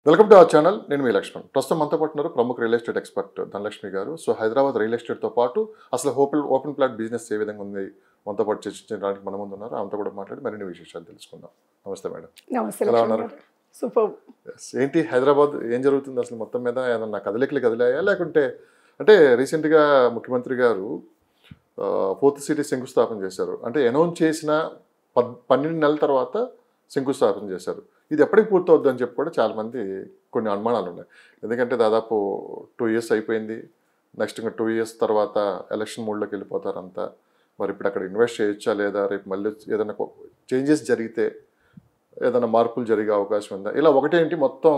Welcome to our channel. నేను మీ లక్ష్మణ్. ప్రస్తుతం మనతో పాటు ఉన్నారు ప్రముఖ రియల్ ఎస్టేట్ ఎక్స్పర్ట్ ధనలక్ష్మి గారు. సో హైదరాబాద్ రియల్ ఎస్టేట్తో పాటు అసలు ఓపెన్ ప్లాట్ బిజినెస్ ఏ విధంగా ఉంది మనతో పాటు చర్చించడానికి మన ముందు ఉన్నారు. ఆమెతో కూడా మాట్లాడి మరిన్ని విశేషాలు తెలుసుకుందాం. నమస్తే మేడం. నమస్తే. ఎలా ఉన్నారు? సూపర్. ఏంటి హైదరాబాద్ ఏం జరుగుతుంది అసలు మొత్తం మీద? ఏదన్నా కదలికలు కదిలాయా లేకుంటే అంటే రీసెంట్గా ముఖ్యమంత్రి గారు 4th సిటీ శంకుస్థాపన చేశారు. అంటే అనౌన్స్ చేసిన 12 నెలల తర్వాత శంకుస్థాపన చేశారు. ఇది ఎప్పటికి పూర్తవుద్ది అని చెప్పి కూడా చాలామంది కొన్ని అనుమానాలు ఉన్నాయి. ఎందుకంటే దాదాపు 2 years అయిపోయింది. నెక్స్ట్ ఇంకా 2 years తర్వాత ఎలక్షన్ మోడ్లోకి వెళ్ళిపోతారంతా. మరి ఇప్పుడు అక్కడ ఇన్వెస్ట్ చేయొచ్చా లేదా, రేపు మళ్ళీ ఏదైనా చేంజెస్ జరిగితే ఏదైనా మార్పులు జరిగే అవకాశం ఉందా, ఇలా ఒకటేంటి మొత్తం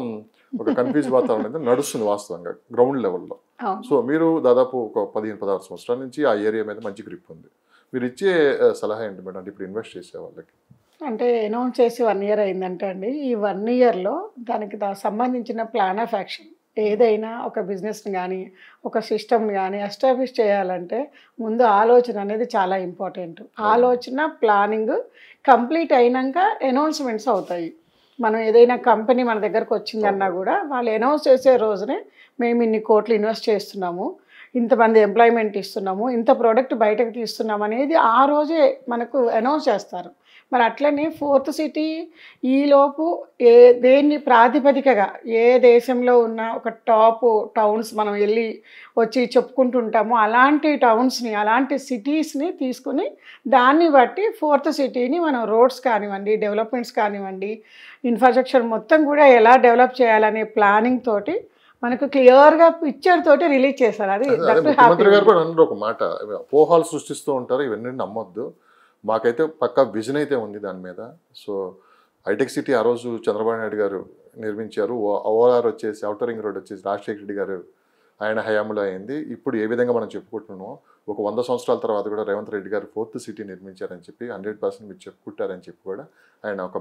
ఒక కన్ఫ్యూజ్ వాతావరణం అయితే నడుస్తుంది వాస్తవంగా గ్రౌండ్ లెవెల్లో. సో మీరు దాదాపు ఒక 15-16 సంవత్సరాల నుంచి ఆ ఏరియా మీద మంచి గ్రిప్ ఉంది. మీరు ఇచ్చే సలహా ఏంటి మేడం అంటే ఇప్పుడు ఇన్వెస్ట్ చేసే వాళ్ళకి? అంటే అనౌన్స్ చేసి 1 year అయిందంటే అండి, ఈ 1 yearలో దానికి సంబంధించిన ప్లాన్ ఆఫ్ యాక్షన్ ఏదైనా ఒక బిజినెస్ని కానీ ఒక సిస్టమ్ని కానీ ఎస్టాబ్లిష్ చేయాలంటే ముందు ఆలోచన అనేది చాలా ఇంపార్టెంట్. ఆలోచన ప్లానింగ్ కంప్లీట్ అయినాక అనౌన్స్మెంట్స్ అవుతాయి. మనం ఏదైనా కంపెనీ మన దగ్గరకు వచ్చిందన్నా కూడా వాళ్ళు అనౌన్స్ చేసే రోజునే మేము ఇన్ని కోట్లు ఇన్వెస్ట్ చేస్తున్నాము, ఇంతమంది ఎంప్లాయ్మెంట్ ఇస్తున్నాము, ఇంత ప్రోడక్ట్ బయటకు తీస్తున్నాము అనేది ఆ రోజే మనకు అనౌన్స్ చేస్తారు. మరి అట్లనే 4th సిటీ ఈలోపు దేన్ని ప్రాతిపదికగా ఏ దేశంలో ఉన్న ఒక టాప్ టౌన్స్ మనం వెళ్ళి వచ్చి చెప్పుకుంటుంటామో అలాంటి టౌన్స్ని అలాంటి సిటీస్ని తీసుకుని దాన్ని బట్టి 4th సిటీని మనం రోడ్స్ కానివ్వండి, డెవలప్మెంట్స్ కానివ్వండి, ఇన్ఫ్రాస్ట్రక్చర్ మొత్తం కూడా ఎలా డెవలప్ చేయాలనే ప్లానింగ్ తోటి మనకు క్లియర్గా పిక్చర్ తోటి రిలీజ్ చేశారు. అది ముఖ్యమంత్రి గారు కూడా అన్నారు ఒక మాట, అపోహాలు సృష్టిస్తూ ఉంటారు, ఇవన్నీ నమ్మొద్దు, మాకైతే పక్కా విజన్ అయితే ఉంది దాని మీద. సో హైటెక్ సిటీ ఆ రోజు చంద్రబాబు నాయుడు గారు నిర్మించారు. ఓఆర్ వచ్చేసి ఔటర్ రింగ్ రోడ్ వచ్చేసి రాజశేఖర రెడ్డి గారు ఆయన హయాంలో అయింది. ఇప్పుడు ఏ విధంగా మనం చెప్పుకుంటున్నామో ఒక 100 సంవత్సరాల తర్వాత కూడా రేవంత్ రెడ్డి గారు 4th సిటీ నిర్మించారని చెప్పి 100% మీరు చెప్పుకుంటారని చెప్పి కూడా ఆయన ఒక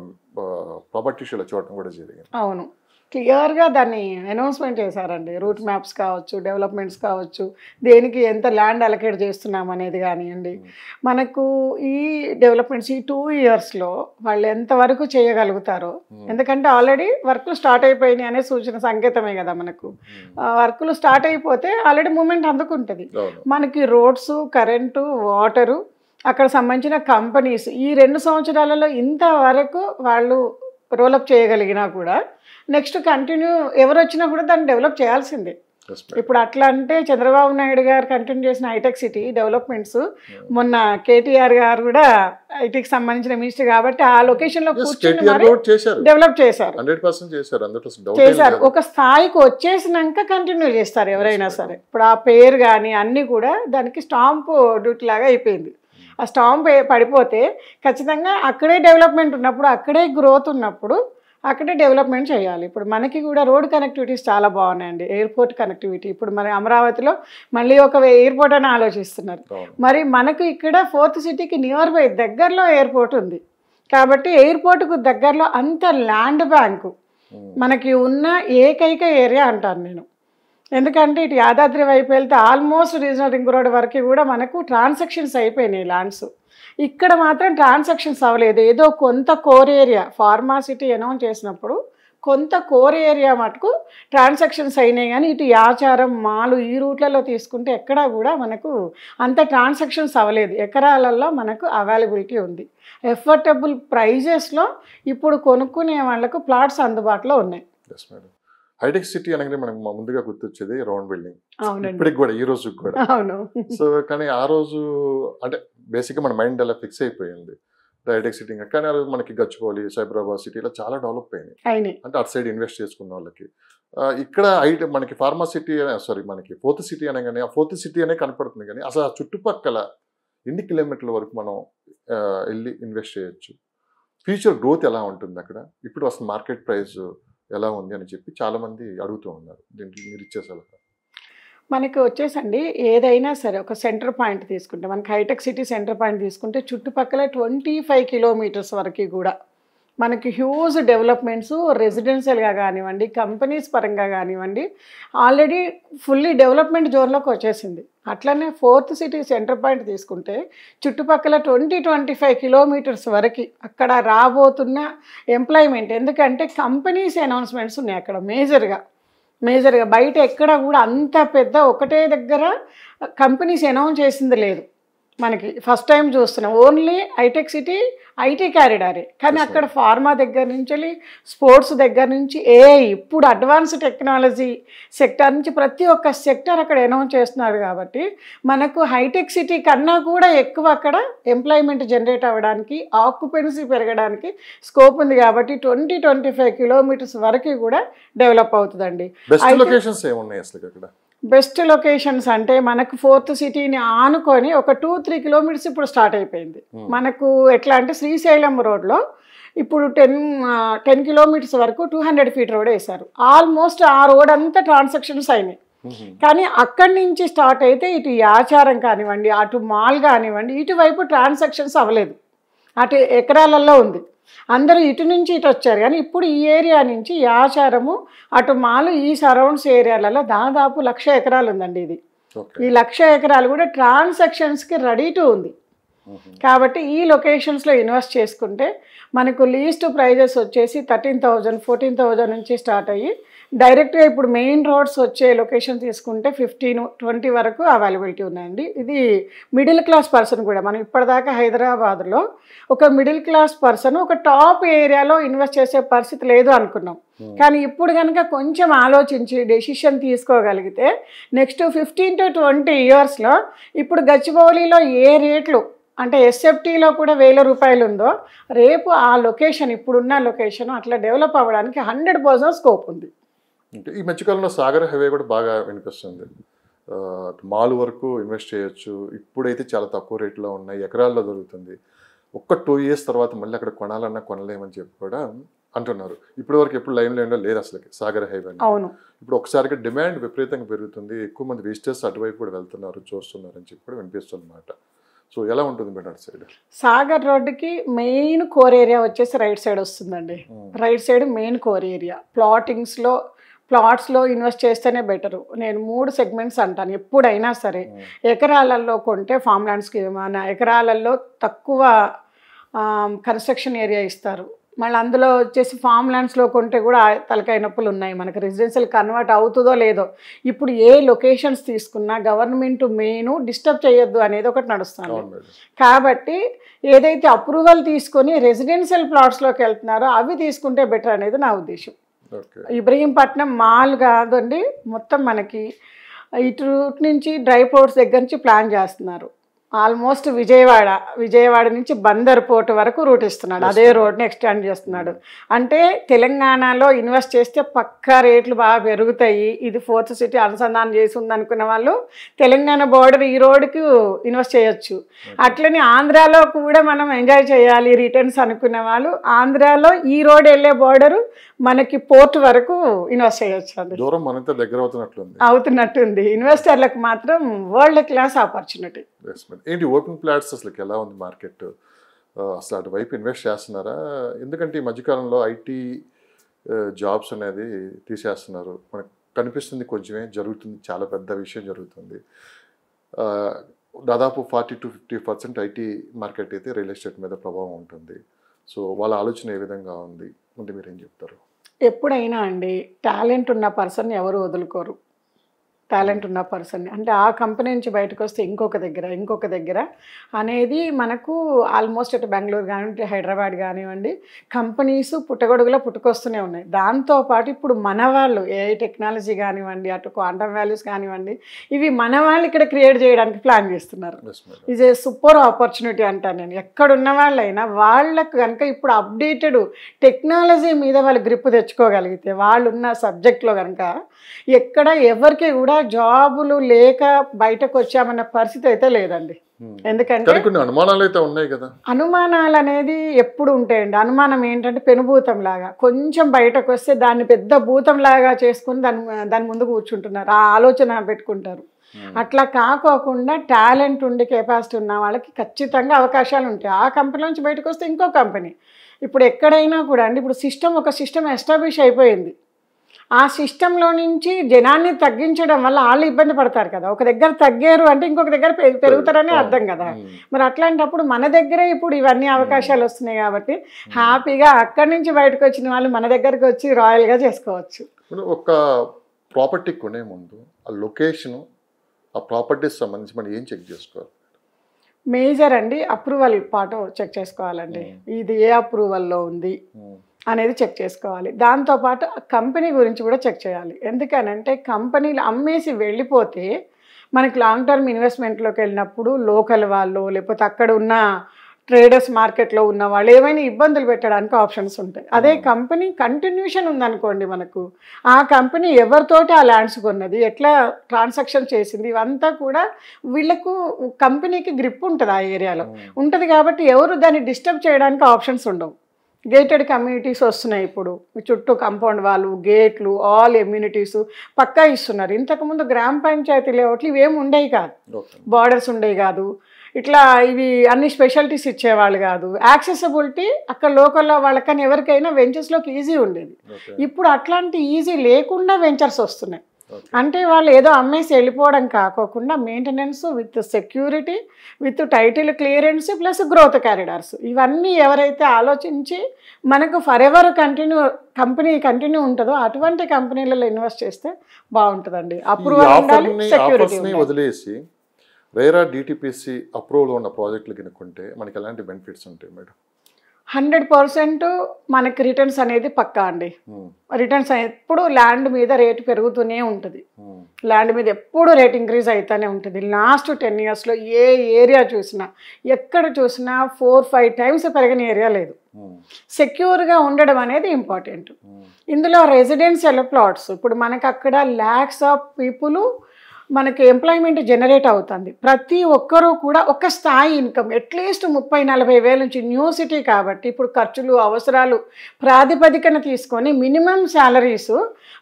ప్రాపర్టీ షోలో చూడటం కూడా జరిగింది. అవును, క్లియర్గా దాన్ని అనౌన్స్మెంట్ చేశారండి. రూట్ మ్యాప్స్ కావచ్చు, డెవలప్మెంట్స్ కావచ్చు, దేనికి ఎంత ల్యాండ్ అలొకేట్ చేస్తున్నాం అనేది కానివ్వండి. మనకు ఈ డెవలప్మెంట్స్ ఈ 2 yearsలో వాళ్ళు ఎంతవరకు చేయగలుగుతారో, ఎందుకంటే ఆల్రెడీ వర్క్లు స్టార్ట్ అయిపోయినాయి అనే సూచన సంకేతమే కదా మనకు. వర్క్లు స్టార్ట్ అయిపోతే ఆల్రెడీ మూమెంట్ అందుకుంటుంది. మనకి రోడ్స్, కరెంటు, వాటరు, అక్కడ సంబంధించిన కంపెనీస్ ఈ 2 సంవత్సరాలలో ఇంతవరకు వాళ్ళు రోలప్ చేయగలిగినా కూడా నెక్స్ట్ కంటిన్యూ ఎవరు వచ్చినా కూడా దాన్ని డెవలప్ చేయాల్సిందే. ఇప్పుడు అట్లా అంటే చంద్రబాబు నాయుడు గారు కంటిన్యూ చేసిన హైటెక్ సిటీ డెవలప్మెంట్స్, మొన్న కేటీఆర్ గారు కూడా ఐటీకి సంబంధించిన మినిస్టర్ కాబట్టి ఆ లొకేషన్లో కూర్చొని డెవలప్ చేశారు. ఒక స్థాయికి వచ్చేసినాక కంటిన్యూ చేస్తారు ఎవరైనా సరే. ఇప్పుడు ఆ పేరు కానీ అన్నీ కూడా దానికి స్టాంప్ డ్యూటీ లాగా అయిపోయింది. ఆ స్టాంప్ పడిపోతే ఖచ్చితంగా అక్కడే డెవలప్మెంట్ ఉన్నప్పుడు, అక్కడే గ్రోత్ ఉన్నప్పుడు అక్కడే డెవలప్మెంట్ చేయాలి. ఇప్పుడు మనకి కూడా రోడ్ కనెక్టివిటీస్ చాలా బాగున్నాయండి. ఎయిర్పోర్ట్ కనెక్టివిటీ ఇప్పుడు మన అమరావతిలో మళ్ళీ ఒక ఎయిర్పోర్ట్ అని ఆలోచిస్తున్నారు. మరి మనకు ఇక్కడ 4th సిటీకి నియర్ బై దగ్గరలో ఎయిర్పోర్ట్ ఉంది కాబట్టి ఎయిర్పోర్ట్కు దగ్గరలో అంత ల్యాండ్ బ్యాంకు మనకి ఉన్న ఏకైక ఏరియా అంటాను నేను. ఎందుకంటే ఇటు యాదాద్రి వైపు వెళ్తే ఆల్మోస్ట్ రీజనల్ రింగ్ రోడ్ వరకు కూడా మనకు ట్రాన్సాక్షన్స్ అయిపోయినాయి ల్యాండ్స్. ఇక్కడ మాత్రం ట్రాన్సాక్షన్స్ అవ్వలేదు. ఏదో కొంత కోర్ ఏరియా ఫార్మాసిటీ అనౌన్స్ చేసినప్పుడు కొంత కోర్ ఏరియా మటుకు ట్రాన్సాక్షన్స్ అయినాయి, కానీ ఇటు యాచారం, మాలు ఈ రూట్లలో తీసుకుంటే ఎక్కడా కూడా మనకు అంత ట్రాన్సాక్షన్స్ అవ్వలేదు. ఎకరాలలో మనకు అవైలబిలిటీ ఉంది. ఎఫర్టబుల్ ప్రైజెస్లో ఇప్పుడు కొనుక్కునే వాళ్ళకు ప్లాట్స్ అందుబాటులో ఉన్నాయి. హైటెక్ సిటీ అనగానే మనకు ముందుగా గుర్తొచ్చేది రౌండ్ బిల్డింగ్. ఇప్పటికి కూడా ఈ రోజు కూడా. సో కానీ ఆ రోజు అంటే బేసిక్గా మన మైండ్ అలా ఫిక్స్ అయిపోయింది హైటెక్ సిటీ. కానీ ఆ రోజు మనకి గచ్చిబౌలి, సైబరాబాద్ సిటీలో చాలా డెవలప్ అయినాయి. అంటే అటు సైడ్ ఇన్వెస్ట్ చేసుకున్న వాళ్ళకి ఇక్కడ మనకి ఫార్మాసిటీ మనకి 4th సిటీ అనగానే ఆ 4th సిటీ అనే కనపడుతుంది. కానీ అసలు ఆ చుట్టుపక్కల ఎన్ని కిలోమీటర్ల వరకు మనం వెళ్ళి ఇన్వెస్ట్ చేయొచ్చు, ఫ్యూచర్ గ్రోత్ ఎలా ఉంటుంది అక్కడ, ఇప్పుడు అసలు మార్కెట్ ప్రైస్ ఎలా ఉంది అని చెప్పి చాలామంది అడుగుతూ ఉన్నారు. దీనికి మీరు ఇచ్చే సలహా? మనకి వచ్చేసండి ఏదైనా సరే ఒక సెంటర్ పాయింట్ తీసుకుంటే, మనకి హైటెక్ సిటీ సెంటర్ పాయింట్ తీసుకుంటే చుట్టుపక్కల 25 kilometers వరకు కూడా మనకి హ్యూజ్ డెవలప్మెంట్స్ రెసిడెన్షియల్గా కానివ్వండి, కంపెనీస్ పరంగా కానివ్వండి, ఆల్రెడీ ఫుల్లీ డెవలప్మెంట్ జోన్లోకి వచ్చేసింది. అట్లనే 4th సిటీ సెంటర్ పాయింట్ తీసుకుంటే చుట్టుపక్కల 20-25 కిలోమీటర్స్ వరకు అక్కడ రాబోతున్న ఎంప్లాయ్మెంట్, ఎందుకంటే కంపెనీస్ అనౌన్స్మెంట్స్ ఉన్నాయి అక్కడ మేజర్గా బయట ఎక్కడ కూడా అంత పెద్ద ఒకటే దగ్గర కంపెనీస్ అనౌన్స్ చేసింది లేదు. మనకి ఫస్ట్ టైం చూస్తున్నాం. ఓన్లీ హైటెక్ సిటీ ఐటీ క్యారిడారే, కానీ అక్కడ ఫార్మా దగ్గర నుంచి, స్పోర్ట్స్ దగ్గర నుంచి, ఏఐ, ఇప్పుడు అడ్వాన్స్ టెక్నాలజీ సెక్టార్ నుంచి ప్రతి ఒక్క సెక్టార్ అక్కడ అనౌన్స్ చేస్తున్నారు. కాబట్టి మనకు హైటెక్ సిటీ కన్నా కూడా ఎక్కువ అక్కడ ఎంప్లాయ్మెంట్ జనరేట్ అవ్వడానికి, ఆక్యుపెన్సీ పెరగడానికి స్కోప్ ఉంది. కాబట్టి 20-25 కిలోమీటర్స్ వరకు కూడా డెవలప్ అవుతుందండి. బెస్ట్ లొకేషన్స్ అంటే మనకు 4th సిటీని ఆనుకొని ఒక 2-3 కిలోమీటర్స్ ఇప్పుడు స్టార్ట్ అయిపోయింది. మనకు ఎట్లా అంటే శ్రీశైలం రోడ్లో ఇప్పుడు 10 కిలోమీటర్స్ వరకు 200 ఫీట్ రోడ్ వేశారు. ఆల్మోస్ట్ ఆ రోడ్ అంతా ట్రాన్సాక్షన్స్ అయినాయి. కానీ అక్కడి నుంచి స్టార్ట్ అయితే ఇటు యాచారం కానివ్వండి, అటు మాల్ కానివ్వండి, ఇటువైపు ట్రాన్సాక్షన్స్ అవ్వలేదు. అటు ఎకరాలలో ఉంది. అందరూ ఇటు నుంచి ఇటు వచ్చారు. కానీ ఇప్పుడు ఈ ఏరియా నుంచి యాచారము, అటు మాలు, ఈ సరౌండ్స్ ఏరియాలలో దాదాపు 1,00,000 ఎకరాలు ఉందండి. ఇది ఈ 1,00,000 ఎకరాలు కూడా ట్రాన్సాక్షన్స్కి రెడీ టు ఉంది. కాబట్టి ఈ లొకేషన్స్లో ఇన్వెస్ట్ చేసుకుంటే మనకు లీస్ట్ ప్రైజెస్ వచ్చేసి 13,000, 14,000 నుంచి స్టార్ట్ అయ్యి డైరెక్ట్గా ఇప్పుడు మెయిన్ రోడ్స్ వచ్చే లొకేషన్ తీసుకుంటే 15-20 వరకు అవైలబిలిటీ ఉన్నాయండి. ఇది మిడిల్ క్లాస్ పర్సన్ కూడా, మనం ఇప్పటిదాకా హైదరాబాద్లో ఒక మిడిల్ క్లాస్ పర్సన్ ఒక టాప్ ఏరియాలో ఇన్వెస్ట్ చేసే పరిస్థితి లేదు అనుకున్నాం. కానీ ఇప్పుడు కనుక కొంచెం ఆలోచించి డెసిషన్ తీసుకోగలిగితే నెక్స్ట్ 15-20 ఇయర్స్లో ఇప్పుడు గచ్చిబౌలిలో ఏ రేట్లు అంటే ఎస్ఎఫ్టీలో కూడా 1,000 రూపాయలు ఉందో, రేపు ఆ లొకేషన్ ఇప్పుడున్న లొకేషన్ అట్లా డెవలప్ అవ్వడానికి 100% స్కోప్ ఉంది. అంటే ఈ మధ్యకాలంలో సాగర్ హైవే కూడా బాగా వినిపిస్తుంది. మాల్ వరకు ఇన్వెస్ట్ చేయొచ్చు. ఇప్పుడైతే చాలా తక్కువ రేట్లో ఉన్నాయి, ఎకరాల్లో దొరుకుతుంది. ఒక్క 2 ఇయర్స్ తర్వాత మళ్ళీ అక్కడ కొనాలన్నా కొనలేమని చెప్పి కూడా అంటున్నారు. ఇప్పటి వరకు ఎప్పుడు లైన్లో లేదు అసలు సాగర్ హైవే. అవును, ఇప్పుడు ఒకసారిగా డిమాండ్ విపరీతంగా పెరుగుతుంది, ఎక్కువ మంది విజిటర్స్ అటువైపు కూడా వెళ్తున్నారు, చూస్తున్నారు అని చెప్పి కూడా వినిపిస్తుంది అన్నమాట. సో ఎలా ఉంటుంది మేడం అటు సైడ్? సాగర్ రోడ్డుకి మెయిన్ కోర్ ఏరియా వచ్చేసి రైట్ సైడ్ వస్తుందండి. Right side main core area. ప్లాట్స్లో ఇన్వెస్ట్ చేస్తేనే బెటరు. నేను 3 సెగ్మెంట్స్ అంటాను ఎప్పుడైనా సరే. ఎకరాలలో కొంటే ఫామ్ ల్యాండ్స్కి మన ఎకరాలలో తక్కువ కన్స్ట్రక్షన్ ఏరియా ఇస్తారు. మళ్ళీ అందులో వచ్చేసి ఫామ్ ల్యాండ్స్లో కొంటే కూడా తలకాయ నొప్పులు ఉన్నాయి. మనకు రెసిడెన్షియల్ కన్వర్ట్ అవుతుందో లేదో. ఇప్పుడు ఏ లొకేషన్స్ తీసుకున్నా గవర్నమెంట్ మెయిన్ డిస్టర్బ్ చేయొద్దు అనేది ఒకటి నడుస్తుంది. కాబట్టి ఏదైతే అప్రూవల్ తీసుకొని రెసిడెన్షియల్ ప్లాట్స్లోకి వెళ్తున్నారో అవి తీసుకుంటే బెటర్ అనేది నా ఉద్దేశం. ఇబ్రహీంపట్నం మాల్ కాదండి, మొత్తం మనకి ఇటు రూట్ నుంచి డ్రై ఫ్రూట్స్ దగ్గర నుంచి ప్లాన్ చేస్తున్నారు. ఆల్మోస్ట్ విజయవాడ నుంచి బందర్ పోర్ట్ వరకు రూట్ ఇస్తున్నాడు. అదే రోడ్ని ఎక్స్టెండ్ చేస్తున్నాడు. అంటే తెలంగాణలో ఇన్వెస్ట్ చేస్తే పక్కా రేట్లు బాగా పెరుగుతాయి. ఇది 4th సిటీ అనుసంధానం చేసి ఉందనుకున్న వాళ్ళు తెలంగాణ బోర్డర్ ఈ రోడ్డుకు ఇన్వెస్ట్ చేయొచ్చు. అట్లనే ఆంధ్రాలో కూడా మనం ఎంజాయ్ చేయాలి రిటర్న్స్ అనుకున్న వాళ్ళు ఆంధ్రాలో ఈ రోడ్ వెళ్ళే బోర్డరు మనకి పోర్ట్ వరకు ఇన్వెస్ట్ చేయొచ్చు. అండి దూరం మరింత దగ్గర అవుతున్నట్టుంది. ఇన్వెస్టర్లకు మాత్రం వరల్డ్ క్లాస్ ఆపర్చునిటీ. ఏంటి ఓపెన్ ప్లాట్స్ అసలు ఎలా ఉంది మార్కెట్? అసలు అటువైపు ఇన్వెస్ట్ చేస్తున్నారా? ఎందుకంటే ఈ మధ్యకాలంలో ఐటీ జాబ్స్ అనేది తీసేస్తున్నారు. మనకు కనిపిస్తుంది కొంచెమే జరుగుతుంది, చాలా పెద్ద విషయం జరుగుతుంది. దాదాపు 40-50% ఐటీ మార్కెట్ అయితే రియల్ ఎస్టేట్ మీద ప్రభావం ఉంటుంది. సో వాళ్ళ ఆలోచన ఏ విధంగా ఉంది అంటే మీరేం చెప్తారు? ఎప్పుడైనా అండి టాలెంట్ ఉన్న పర్సన్ ఎవరు వదులుకోరు. టాలెంట్ ఉన్న పర్సన్ అంటే ఆ కంపెనీ నుంచి బయటకు వస్తే ఇంకొక దగ్గర అనేది మనకు ఆల్మోస్ట్ అటు బెంగళూరు కానివ్వండి, హైదరాబాద్ కానివ్వండి, కంపెనీస్ పుట్టగొడుగులో పుట్టుకొస్తూనే ఉన్నాయి. దాంతోపాటు ఇప్పుడు మన వాళ్ళు ఏఐ టెక్నాలజీ కానివ్వండి, అటు క్వాంటమ్ వాల్యూస్ కానివ్వండి, ఇవి మన వాళ్ళు ఇక్కడ క్రియేట్ చేయడానికి ప్లాన్ చేస్తున్నారు. ఇది ఏ సూపర్ ఆపర్చునిటీ అంటాను నేను. ఎక్కడున్న వాళ్ళైనా వాళ్ళకు కనుక ఇప్పుడు అప్డేటెడ్ టెక్నాలజీ మీద వాళ్ళు గ్రిప్ తెచ్చుకోగలిగితే, వాళ్ళున్న సబ్జెక్ట్లో కనుక ఎక్కడ ఎవరికి కూడా జాబులు లేక బయటకు వచ్చామన్న పరిస్థితి అయితే లేదండి. ఎందుకంటే అనుమానాలు అయితే ఉన్నాయి కదా. అనుమానాలు అనేది ఎప్పుడు ఉంటాయండి. అనుమానం ఏంటంటే పెనుభూతం లాగా, కొంచెం బయటకు వస్తే దాన్ని పెద్ద భూతం లాగా చేసుకుని దాని ముందు కూర్చుంటున్నారు, ఆ ఆలోచన పెట్టుకుంటారు. అట్లా కాకోకుండా టాలెంట్ ఉండి కెపాసిటీ ఉన్న వాళ్ళకి ఖచ్చితంగా అవకాశాలు ఉంటాయి. ఆ కంపెనీ నుంచి బయటకు వస్తే ఇంకో కంపెనీ. ఇప్పుడు ఎక్కడైనా కూడా అండి, ఇప్పుడు ఒక సిస్టమ్ ఎస్టాబ్లిష్ అయిపోయింది. ఆ సిస్టంలో నుంచి జనాన్ని తగ్గించడం వల్ల వాళ్ళు ఇబ్బంది పడతారు కదా. ఒక దగ్గర తగ్గారు అంటే ఇంకొక దగ్గర పెరుగుతారని అర్థం కదా. మరి అట్లాంటప్పుడు మన దగ్గరే ఇప్పుడు ఇవన్నీ అవకాశాలు వస్తున్నాయి కాబట్టి హ్యాపీగా అక్కడి నుంచి బయటకు వచ్చిన వాళ్ళు మన దగ్గరకు వచ్చి రాయల్గా చేసుకోవచ్చు. ఒక ప్రాపర్టీ కొనే ముందు ఆ లొకేషను, ఆ ప్రాపర్టీస్ సంబంధించి మనం ఏం చెక్ చేసుకోవాలి? మేజర్ అండి అప్రూవల్ పార్ట్ చెక్ చేసుకోవాలండి. ఇది ఏ అప్రూవల్లో ఉంది అనేది చెక్ చేసుకోవాలి. దాంతోపాటు కంపెనీ గురించి కూడా చెక్ చేయాలి. ఎందుకనంటే కంపెనీలు అమ్మేసి వెళ్ళిపోతే మనకి లాంగ్ టర్మ్ ఇన్వెస్ట్మెంట్లోకి వెళ్ళినప్పుడు లోకల్ వాళ్ళు లేకపోతే అక్కడ ఉన్న ట్రేడర్స్ మార్కెట్లో ఉన్న వాళ్ళు ఏమైనా ఇబ్బందులు పెట్టడానికి ఆప్షన్స్ ఉంటాయి. అదే కంపెనీ కంటిన్యూషన్ ఉందనుకోండి, మనకు ఆ కంపెనీ ఎవరితోటి ఆ ల్యాండ్స్ కొన్నది, ఎట్లా ట్రాన్సాక్షన్ చేసింది, ఇవంతా కూడా వీళ్ళకు కంపెనీకి గ్రిప్ ఉంటుంది ఆ ఏరియాలో ఉంటుంది. కాబట్టి ఎవరు దాన్ని డిస్టర్బ్ చేయడానికి ఆప్షన్స్ ఉండవు. గేటెడ్ కమ్యూనిటీస్ వస్తున్నాయి ఇప్పుడు, చుట్టూ కాంపౌండ్ వాళ్ళు, గేట్లు, ఆల్ ఎమ్యూనిటీస్ పక్కా ఇస్తున్నారు. ఇంతకుముందు గ్రామ పంచాయతీ లేఅవుట్లు ఇవేమి ఉండేవి కాదు, బార్డర్స్ ఉండేవి కాదు, ఇట్లా ఇవి అన్ని స్పెషాలిటీస్ ఇచ్చేవాళ్ళు కాదు. యాక్సెసిబిలిటీ అక్కడ లోకల్లో వాళ్ళకని ఎవరికైనా వెంచర్స్లోకి ఈజీ ఉండేది. ఇప్పుడు అట్లాంటి ఈజీ లేకుండా వెంచర్స్ వస్తున్నాయి. అంటే వాళ్ళు ఏదో అమ్మేసి వెళ్ళిపోవడం కాకోకుండా maintenance with security, with title clearance plus growth corridors, ఇవన్నీ ఎవరైతే ఆలోచించి మనకు ఫర్ ఎవర్ కంపెనీ కంటిన్యూ ఉంటుందో అటువంటి కంపెనీలలో ఇన్వెస్ట్ చేస్తే బాగుంటుందండి. అప్రూవల్ ఉండాలి, సెక్యూరిటీ వదిలేసి రేరా డిటిపిసి అప్రూవల్ ఉన్న ప్రాజెక్టులు కనుక్కుంటే మనకి ఎలాంటి బెనిఫిట్స్ ఉంటాయి మేడం? 100% మనకి రిటర్న్స్ అనేది పక్కా అండి. రిటర్న్స్ ఎప్పుడు ల్యాండ్ మీద రేటు పెరుగుతూనే ఉంటుంది. ల్యాండ్ మీద ఎప్పుడు రేట్ ఇంక్రీజ్ అవుతూనే ఉంటుంది. లాస్ట్ 10 yearsలో ఏ ఏరియా చూసినా ఎక్కడ చూసినా 4-5 times పెరిగిన ఏరియా లేదు. సెక్యూర్గా ఉండడం అనేది ఇంపార్టెంట్. ఇందులో రెసిడెన్షియల్ ప్లాట్స్ ఇప్పుడు మనకు అక్కడ lakhs of people మనకి ఎంప్లాయ్మెంట్ జనరేట్ అవుతుంది. ప్రతి ఒక్కరూ కూడా ఒక స్థాయి ఇన్కమ్ అట్లీస్ట్ 30-40 వేల నుంచి, న్యూ సిటీ కాబట్టి ఇప్పుడు ఖర్చులు అవసరాలు ప్రాతిపదికన తీసుకొని మినిమం శాలరీస్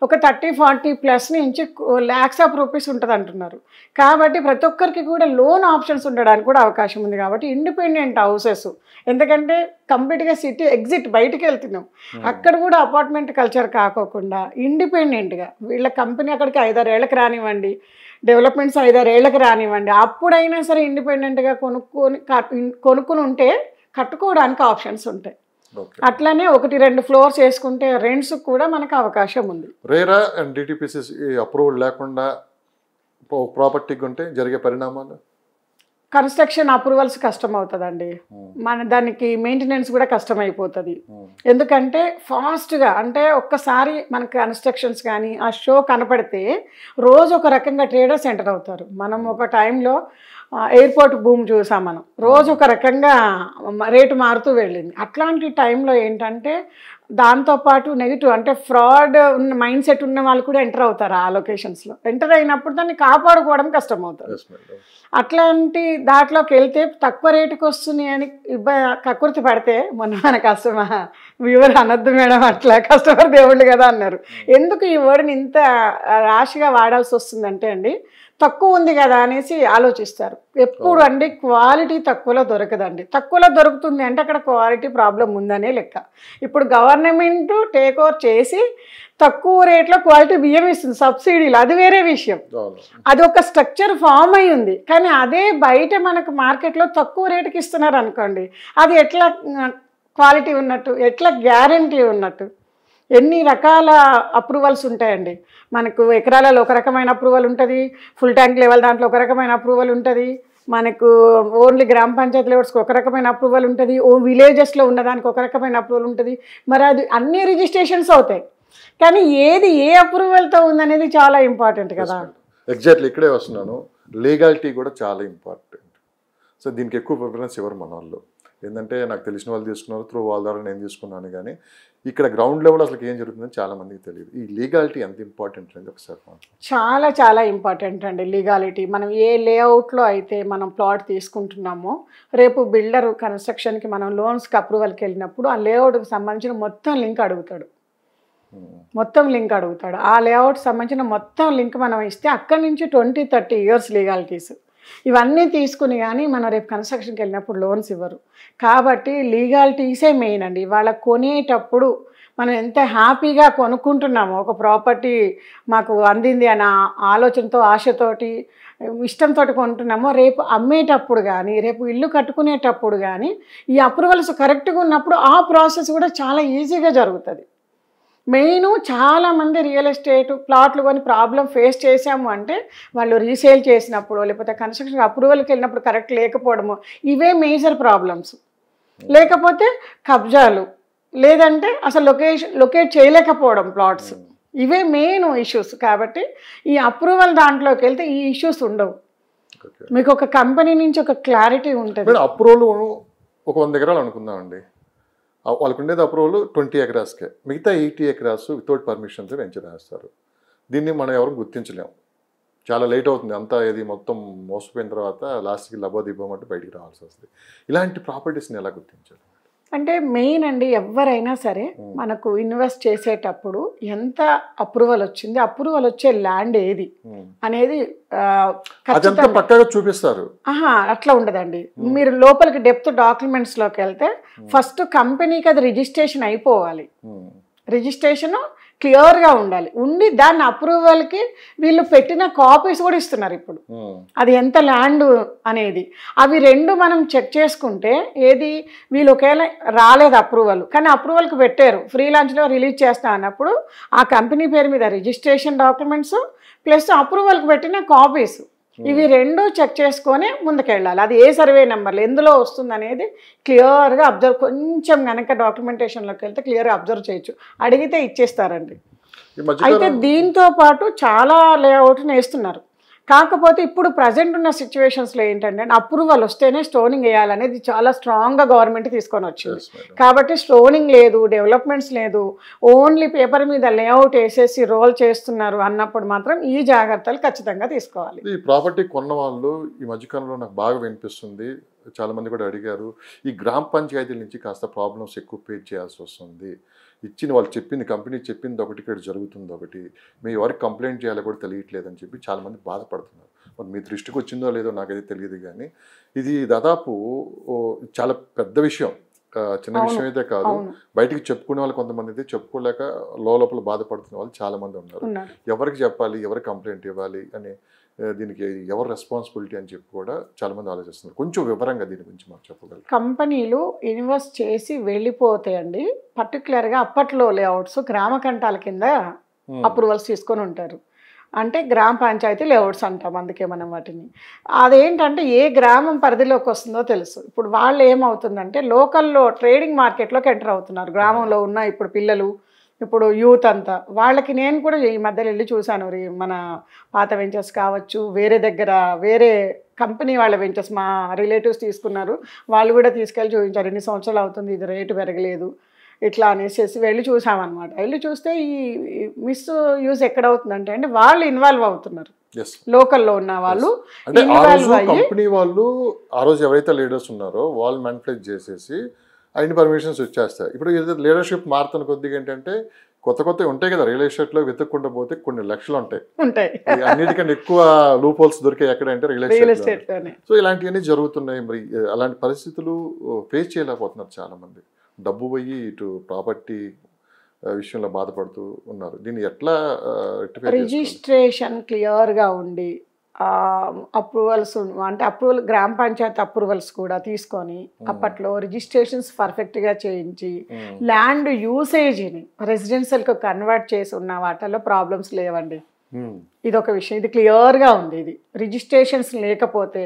ఒక 30-40+ నుంచి lakhs of rupees ఉంటుంది అంటున్నారు. కాబట్టి ప్రతి ఒక్కరికి కూడా లోన్ ఆప్షన్స్ ఉండడానికి కూడా అవకాశం ఉంది. కాబట్టి ఇండిపెండెంట్ హౌసెస్, ఎందుకంటే కంప్లీట్గా సిటీ ఎగ్జిట్ బయటికి వెళ్తున్నాం, అక్కడ కూడా అపార్ట్మెంట్ కల్చర్ కాకోకుండా ఇండిపెండెంట్గా వీళ్ళ కంపెనీ అక్కడికి 5-6 ఏళ్ళకి రానివ్వండి, డెవలప్మెంట్స్ 5-6 ఏళ్ళకి రానివ్వండి, అప్పుడైనా సరే ఇండిపెండెంట్గా కొనుక్కుని ఉంటే కట్టుకోవడానికి ఆప్షన్స్ ఉంటాయి. అట్లానే 1-2 ఫ్లోర్స్ వేసుకుంటే రెంట్స్ కూడా మనకు అవకాశం ఉంది. రేరా అండ్ డిటిపిసి అప్రూవల్ లేకుండా ప్రాపర్టీకి ఉంటే జరిగే పరిణామాలు, కన్స్ట్రక్షన్ అప్రూవల్స్ కష్టం అవుతుందండి. మన దానికి మెయింటెనెన్స్ కూడా కష్టమైపోతుంది. ఎందుకంటే ఫాస్ట్గా అంటే ఒక్కసారి మనకి కన్స్ట్రక్షన్స్ కానీ ఆ షో కనపడితే రోజు ఒక రకంగా ట్రేడర్స్ ఎంటర్ అవుతారు. మనం ఒక టైంలో ఎయిర్పోర్ట్ భూమి చూసాం, మనం రోజు ఒక రకంగా రేటు మారుతూ వెళ్ళింది. అట్లాంటి టైంలో ఏంటంటే దాంతోపాటు నెగిటివ్ అంటే ఫ్రాడ్ ఉన్న మైండ్ సెట్ ఉన్న వాళ్ళు కూడా ఎంటర్ అవుతారు. ఆ లొకేషన్స్లో ఎంటర్ అయినప్పుడు దాన్ని కాపాడుకోవడం కష్టం అవుతుంది. అట్లాంటి దాంట్లోకి వెళ్తే తక్కువ రేటుకి వస్తుంది అని కక్కుర్తి పడితే మన కస్టమర్ వ్యూవర్ అనొద్దు మేడం, అట్లా కస్టమర్ దేవుళ్ళు కదా అన్నారు. ఎందుకు ఈ వర్డ్ని ఇంత రాశిగా వాడాల్సి వస్తుందంటే అండి, తక్కువ ఉంది కదా అనేసి ఆలోచిస్తారు. ఎప్పుడు అండి క్వాలిటీ తక్కువలో దొరకదండి. తక్కువలో దొరుకుతుంది అంటే అక్కడ క్వాలిటీ ప్రాబ్లం ఉందనే లెక్క. ఇప్పుడు గవర్నమెంట్ టేక్ ఓవర్ చేసి తక్కువ రేట్లో క్వాలిటీ బియ్యం ఇస్తుంది సబ్సిడీలు, అది వేరే విషయం. అది ఒక స్ట్రక్చర్ ఫామ్ అయి ఉంది. కానీ అదే బయట మనకు మార్కెట్లో తక్కువ రేటుకి ఇస్తున్నారు అనుకోండి, అది ఎట్లా క్వాలిటీ ఉన్నట్టు, ఎట్లా గ్యారంటీ ఉన్నట్టు? ఎన్ని రకాల అప్రూవల్స్ ఉంటాయండి. మనకు ఎకరాలలో ఒక రకమైన అప్రూవల్ ఉంటుంది, ఫుల్ ట్యాంక్ లెవెల్ దాంట్లో ఒక రకమైన అప్రూవల్ ఉంటుంది, మనకు ఓన్లీ గ్రామ పంచాయతీ లెవెల్స్కి ఒక రకమైన అప్రూవల్ ఉంటుంది, విలేజెస్లో ఉన్నదానికి ఒక రకమైన అప్రూవల్ ఉంటుంది. మరి అది అన్ని రిజిస్ట్రేషన్స్ అవుతాయి, కానీ ఏది ఏ అప్రూవల్తో ఉందనేది చాలా ఇంపార్టెంట్ కదా. ఎగ్జాక్ట్లీ ఇక్కడే వస్తున్నాను. లీగాలిటీ కూడా చాలా ఇంపార్టెంట్. సో దీనికి ఎక్కువ ప్రిఫరెన్స్ ఎవరు మన వాళ్ళు, ఏంటంటే నాకు తెలిసిన వాళ్ళు తీసుకున్నారు, త్రూ వాళ్ళ ద్వారా నేను తీసుకున్నాను. కానీ ఇక్కడ గ్రౌండ్ లెవెల్ అసలు ఏం జరుగుతుందని చాలా మందికి తెలియదు. ఈ లీగాలిటీ ఎంత ఇంపార్టెంట్ అండి ఒకసారి? చాలా చాలా ఇంపార్టెంట్ అండి లీగాలిటీ. మనం ఏ లేఅవుట్లో అయితే మనం ప్లాట్ తీసుకుంటున్నామో, రేపు బిల్డర్ కన్స్ట్రక్షన్కి మనం లోన్స్కి అప్రూవల్కి వెళ్ళినప్పుడు ఆ లేఅవుట్కి సంబంధించిన మొత్తం లింక్ అడుగుతాడు. మొత్తం లింక్ అడుగుతాడు. ఆ లేఅవుట్ సంబంధించిన మొత్తం లింక్ మనం ఇస్తే అక్కడి నుంచి 20-30 ఇయర్స్ లీగాలిటీస్ ఇవన్నీ తీసుకుని కానీ మనం రేపు కన్స్ట్రక్షన్కి వెళ్ళినప్పుడు లోన్స్ ఇవ్వరు. కాబట్టి లీగాలిటీసే మెయిన్ అండి. వాళ్ళ కొనేటప్పుడు మనం ఎంత హ్యాపీగా కొనుక్కుంటున్నామో ఒక ప్రాపర్టీ మాకు అందింది అన్న ఆలోచనతో ఆశతోటి ఇష్టంతో కొంటున్నామో రేపు అమ్మేటప్పుడు కానీ రేపు ఇల్లు కట్టుకునేటప్పుడు కానీ ఈ అప్రూవల్స్ కరెక్ట్గా ఉన్నప్పుడు ఆ ప్రాసెస్ కూడా చాలా ఈజీగా జరుగుతుంది. మెయిన్ చాలామంది రియల్ ఎస్టేట్ ప్లాట్లు కొని ప్రాబ్లం ఫేస్ చేసాము అంటే వాళ్ళు రీసేల్ చేసినప్పుడు లేకపోతే కన్స్ట్రక్షన్ అప్రూవల్కి వెళ్ళినప్పుడు కరెక్ట్ లేకపోవడము ఇవే మేజర్ ప్రాబ్లమ్స్. లేకపోతే కబ్జాలు, లేదంటే అసలు లొకేట్ చేయలేకపోవడం ప్లాట్స్, ఇవే మెయిన్ ఇష్యూస్. కాబట్టి ఈ అప్రూవల్ దాంట్లోకి వెళ్తే ఈ ఇష్యూస్ ఉండవు. మీకు ఒక కంపెనీ నుంచి ఒక క్లారిటీ ఉంటుంది. అప్రూవల్ ఒక 100 ఎకరాలు అనుకుందామండి, వాళ్ళకు ఉండేది అప్రూవల్ 20 ఎకరాస్కే, మిగతా 80 ఎకరాస్ వితౌట్ పర్మిషన్తో వెంచర్ వేస్తారు. దీన్ని మనం ఎవరు గుర్తించలేము, చాలా లేట్ అవుతుంది. అంతా ఇది మొత్తం మోసపోయిన తర్వాత లాస్ట్కి లబోదీపం అంటే బయటికి రావాల్సి వస్తుంది. ఇలాంటి ప్రాపర్టీస్ని ఎలా గుర్తించాలి అంటే మెయిన్ అండి, ఎవరైనా సరే మనకు ఇన్వెస్ట్ చేసేటప్పుడు ఎంత అప్రూవల్ వచ్చింది, అప్రూవల్ వచ్చే ల్యాండ్ ఏది అనేది పక్కాగా చూపిస్తారు. అట్లా ఉండదండి. మీరు లోపలికి డెప్త్ డాక్యుమెంట్స్లోకి వెళ్తే ఫస్ట్ కంపెనీకి అది రిజిస్ట్రేషన్ అయిపోవాలి. రిజిస్ట్రేషన్ క్లియర్గా ఉండాలి. ఉండి దాన్ని అప్రూవల్కి వీళ్ళు పెట్టిన కాపీస్ కూడా ఇస్తున్నారు ఇప్పుడు, అది ఎంత ల్యాండ్ అనేది. అవి రెండు మనం చెక్ చేసుకుంటే ఏది వీళ్ళు ఒకవేళ రాలేదు అప్రూవల్ కానీ అప్రూవల్కి పెట్టారు, ఫ్రీ లాంచ్లో రిలీజ్ చేస్తా అన్నప్పుడు ఆ కంపెనీ పేరు మీద రిజిస్ట్రేషన్ డాక్యుమెంట్స్ ప్లస్ అప్రూవల్కి పెట్టిన కాపీస్ ఇవి రెండు చెక్ చేసుకొని ముందుకెళ్ళాలి. అది ఏ సర్వే నెంబర్లు ఎందులో వస్తుంది అనేది క్లియర్గా అబ్జర్వ్, కొంచెం కనుక డాక్యుమెంటేషన్లోకి వెళ్తే క్లియర్గా అబ్జర్వ్ చేయొచ్చు, అడిగితే ఇచ్చేస్తారండి. అయితే దీంతో పాటు చాలా లేఅవుట్ని వేస్తున్నారు. కాకపోతే ఇప్పుడు ప్రజెంట్ ఉన్న సిచ్యువేషన్స్లో ఏంటంటే అప్రూవల్ వస్తేనే స్టోనింగ్ వేయాలనేది చాలా స్ట్రాంగ్గా గవర్నమెంట్ తీసుకొని వచ్చింది. కాబట్టి స్టోనింగ్ లేదు, డెవలప్మెంట్స్ లేదు, ఓన్లీ పేపర్ మీద లేఅవుట్ వేసేసి రోల్ చేస్తున్నారు అన్నప్పుడు మాత్రం ఈ జాగ్రత్తలు ఖచ్చితంగా తీసుకోవాలి. ఈ ప్రాపర్టీ కొన్న వాళ్ళు ఈ మధ్యకాలంలో నాకు బాగా వినిపిస్తుంది, చాలామంది కూడా అడిగారు, ఈ గ్రామ పంచాయతీల నుంచి కాస్త ప్రాబ్లమ్స్ ఎక్కువ ఫేస్ చేయాల్సి వస్తుంది, ఇచ్చిన వాళ్ళు చెప్పింది కంపెనీ చెప్పింది ఒకటి ఇక్కడ జరుగుతుంది ఒకటి, మీ ఎవరికి కంప్లైంట్ చేయాలో కూడా తెలియట్లేదని చెప్పి చాలామంది బాధపడుతున్నారు. మరి మీ దృష్టికి వచ్చిందో లేదో నాకైతే తెలియదు, కానీ ఇది దాదాపు చాలా పెద్ద విషయం, చిన్న విషయం అయితే కాదు. బయటికి చెప్పుకునే వాళ్ళు కొంతమంది అయితే చెప్పుకోలేక లోపల బాధపడుతున్న వాళ్ళు చాలామంది ఉన్నారు. ఎవరికి చెప్పాలి, ఎవరికి కంప్లైంట్ ఇవ్వాలి అని, దీనికి ఎవరు రెస్పాన్సిబిలిటీ అని చెప్పి కూడా చాలామంది ఆలోచిస్తున్నారు. కొంచెం వివరంగా దీని గురించి మాకు చెప్పగలరు. కంపెనీలు ఇన్వెస్ట్ చేసి వెళ్ళిపోతాయండి. పర్టికులర్గా అప్పట్లో లేఅవుట్స్ గ్రామ కంటాల కింద అప్రూవల్స్ తీసుకొని ఉంటారు, అంటే గ్రామ పంచాయతీ లేఅవుట్స్ అంటాం అందుకే మనం వాటిని. అదేంటంటే ఏ గ్రామం పరిధిలోకి వస్తుందో తెలుసు. ఇప్పుడు వాళ్ళు ఏమవుతుందంటే లోకల్లో ట్రేడింగ్ మార్కెట్లోకి ఎంటర్ అవుతున్నారు. గ్రామంలో ఉన్న ఇప్పుడు పిల్లలు, ఇప్పుడు యూత్ అంతా, వాళ్ళకి నేను కూడా ఈ మధ్యలో వెళ్ళి చూశాను. మన పాత వెంచర్స్ కావచ్చు, వేరే కంపెనీ వాళ్ళ వెంచర్స్ మా రిలేటివ్స్ తీసుకున్నారు, వాళ్ళు కూడా తీసుకెళ్ళి చూపించారు, ఎన్ని సంవత్సరాలు అవుతుంది ఇది రేటు పెరగలేదు ఇట్లా అనేసి వెళ్ళి చూసామన్నమాట. వెళ్ళి చూస్తే ఈ మిస్ యూజ్ ఎక్కడవుతుందంటే అంటే వాళ్ళు ఇన్వాల్వ్ అవుతున్నారు, లోకల్లో ఉన్న వాళ్ళు ఇన్వాల్వ్ అయ్యి, కంపెనీ వాళ్ళు ఆ రోజు ఎవరైతే లీడర్స్ ఉన్నారో వాళ్ళు మ్యానిపులేట్ చేసేసి అన్ని పర్మిషన్స్ వచ్చేస్తాయి. ఇప్పుడు లీడర్షిప్ మారుతున్న కొద్దిగా ఏంటంటే కొత్త ఉంటాయి కదా, రియల్ ఎస్టేట్లో వెతుక్కుంటూ పోతే కొన్ని లక్షలు ఉంటాయి. అన్నిటికంటే ఎక్కువ లూప్ హోల్స్ దొరికాయి ఎక్కడంటే రియల్ ఎస్టేట్. సో ఇలాంటివన్నీ జరుగుతున్నాయి. మరి అలాంటి పరిస్థితులు ఫేస్ చేయలేకపోతున్నారు చాలా మంది, డబ్బు పోయి ఇటు ప్రాపర్టీ విషయంలో బాధపడుతూ ఉన్నారు. దీన్ని ఎట్లా రిజిస్ట్రేషన్ క్లియర్గా ఉండి అప్రూవల్స్ అంటే అప్రూవల్ గ్రామ పంచాయతీ అప్రూవల్స్ కూడా తీసుకొని అప్పట్లో రిజిస్ట్రేషన్స్ పర్ఫెక్ట్గా చేయించి ల్యాండ్ యూసేజ్ని రెసిడెన్షియల్కి కన్వర్ట్ చేసి ఉన్న వాటిల్లో ప్రాబ్లమ్స్ లేవండి. ఇది ఒక విషయం, ఇది క్లియర్గా ఉంది. ఇది రిజిస్ట్రేషన్స్ లేకపోతే,